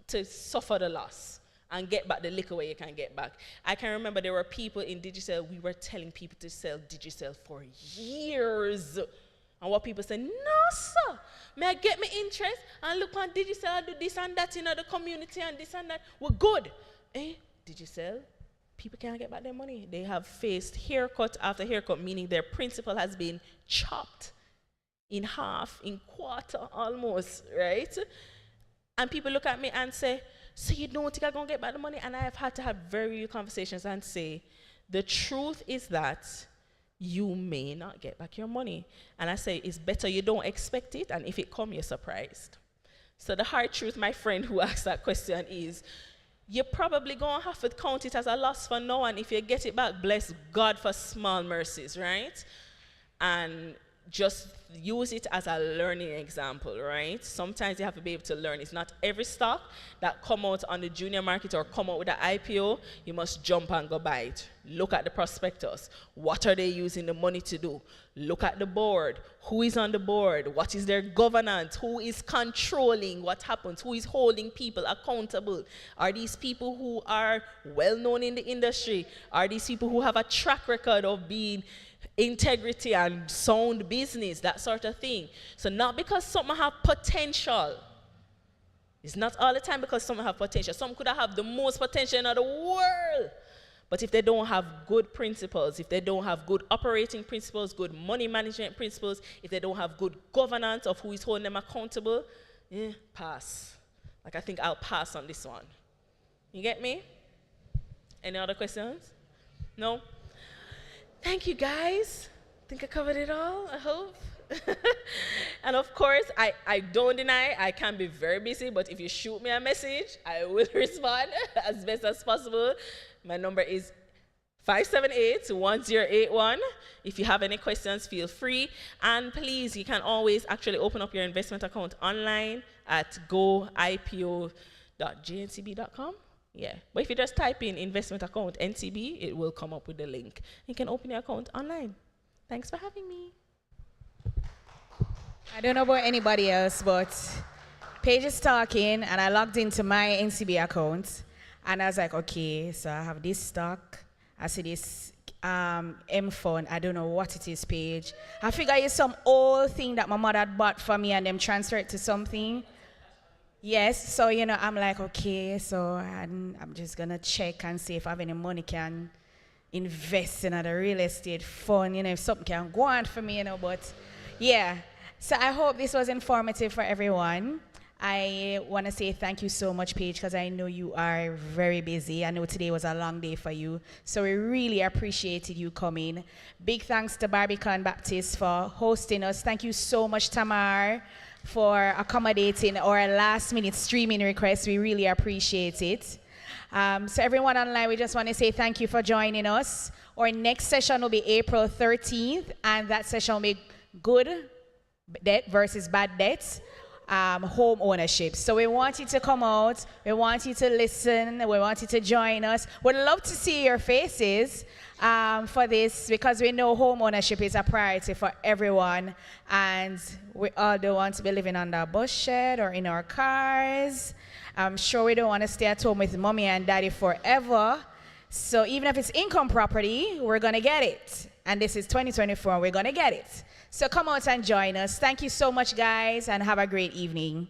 to suffer the loss and get back the liquor where you can get back. I can remember there were people in Digicel, we were telling people to sell Digicel for years. And what people say, no sir, may I get me interest and look on Digicel, I do this and that in the community and this and that. We're good. Digicel, people can't get back their money. They have faced haircut after haircut, meaning their principal has been chopped in half, in quarter almost, right? And people look at me and say, so you don't think I'm going to get back the money? And I have had to have very real conversations and say, the truth is that you may not get back your money. And I say, it's better you don't expect it, and if it comes, you're surprised. So the hard truth, my friend who asked that question, is you're probably going to have to count it as a loss for now, and if you get it back, bless God for small mercies, right? And just use it as a learning example, right? Sometimes you have to be able to learn. It's not every stock that come out on the junior market or come out with an IPO, you must jump and go buy it. Look at the prospectus. What are they using the money to do? Look at the board. Who is on the board? What is their governance? Who is controlling what happens? Who is holding people accountable? Are these people who are well known in the industry? Are these people who have a track record of being integrity and sound business, that sort of thing? So not because some have potential. It's not all the time because some have potential. Some could have the most potential in the world. But if they don't have good principles, if they don't have good operating principles, good money management principles, if they don't have good governance of who is holding them accountable, pass. Like, I think I'll pass on this one. You get me? Any other questions? No? Thank you, guys. I think I covered it all, I hope. And of course, I don't deny I can be very busy, but if you shoot me a message, I will respond as best as possible. My number is 578-1081. If you have any questions, feel free. And please, you can always actually open up your investment account online at goipo.jncb.com. Yeah, but if you just type in investment account NCB, it will come up with the link. You can open your account online. Thanks for having me. I don't know about anybody else, but Paige is talking, and I logged into my NCB account, and I was like, okay, so I have this stock. I see this M fund. I don't know what it is, Paige. I figure it's some old thing that my mother had bought for me, and them transfer it to something. Yes, so, I'm like, okay, so I'm just going to check and see if I have any money can invest in a real estate fund, if something can go on for me, but yeah. So I hope this was informative for everyone. I want to say thank you so much, Paige, because I know you are very busy. I know today was a long day for you, so we really appreciated you coming. Big thanks to Barbican Baptist for hosting us. Thank you so much, Tamar, for accommodating our last-minute streaming request. We really appreciate it. So everyone online, we just want to say thank you for joining us. Our next session will be April 13th, and that session will be good debt versus bad debts, home ownership. So we want you to come out. We want you to listen. We want you to join us. We'd love to see your faces for this, because we know home ownership is a priority for everyone, and we all don't want to be living under a bus shed or in our cars. I'm sure we don't want to stay at home with mommy and daddy forever. So even if it's income property, we're going to get it. And this is 2024, we're going to get it. So come out and join us. Thank you so much, guys, and have a great evening.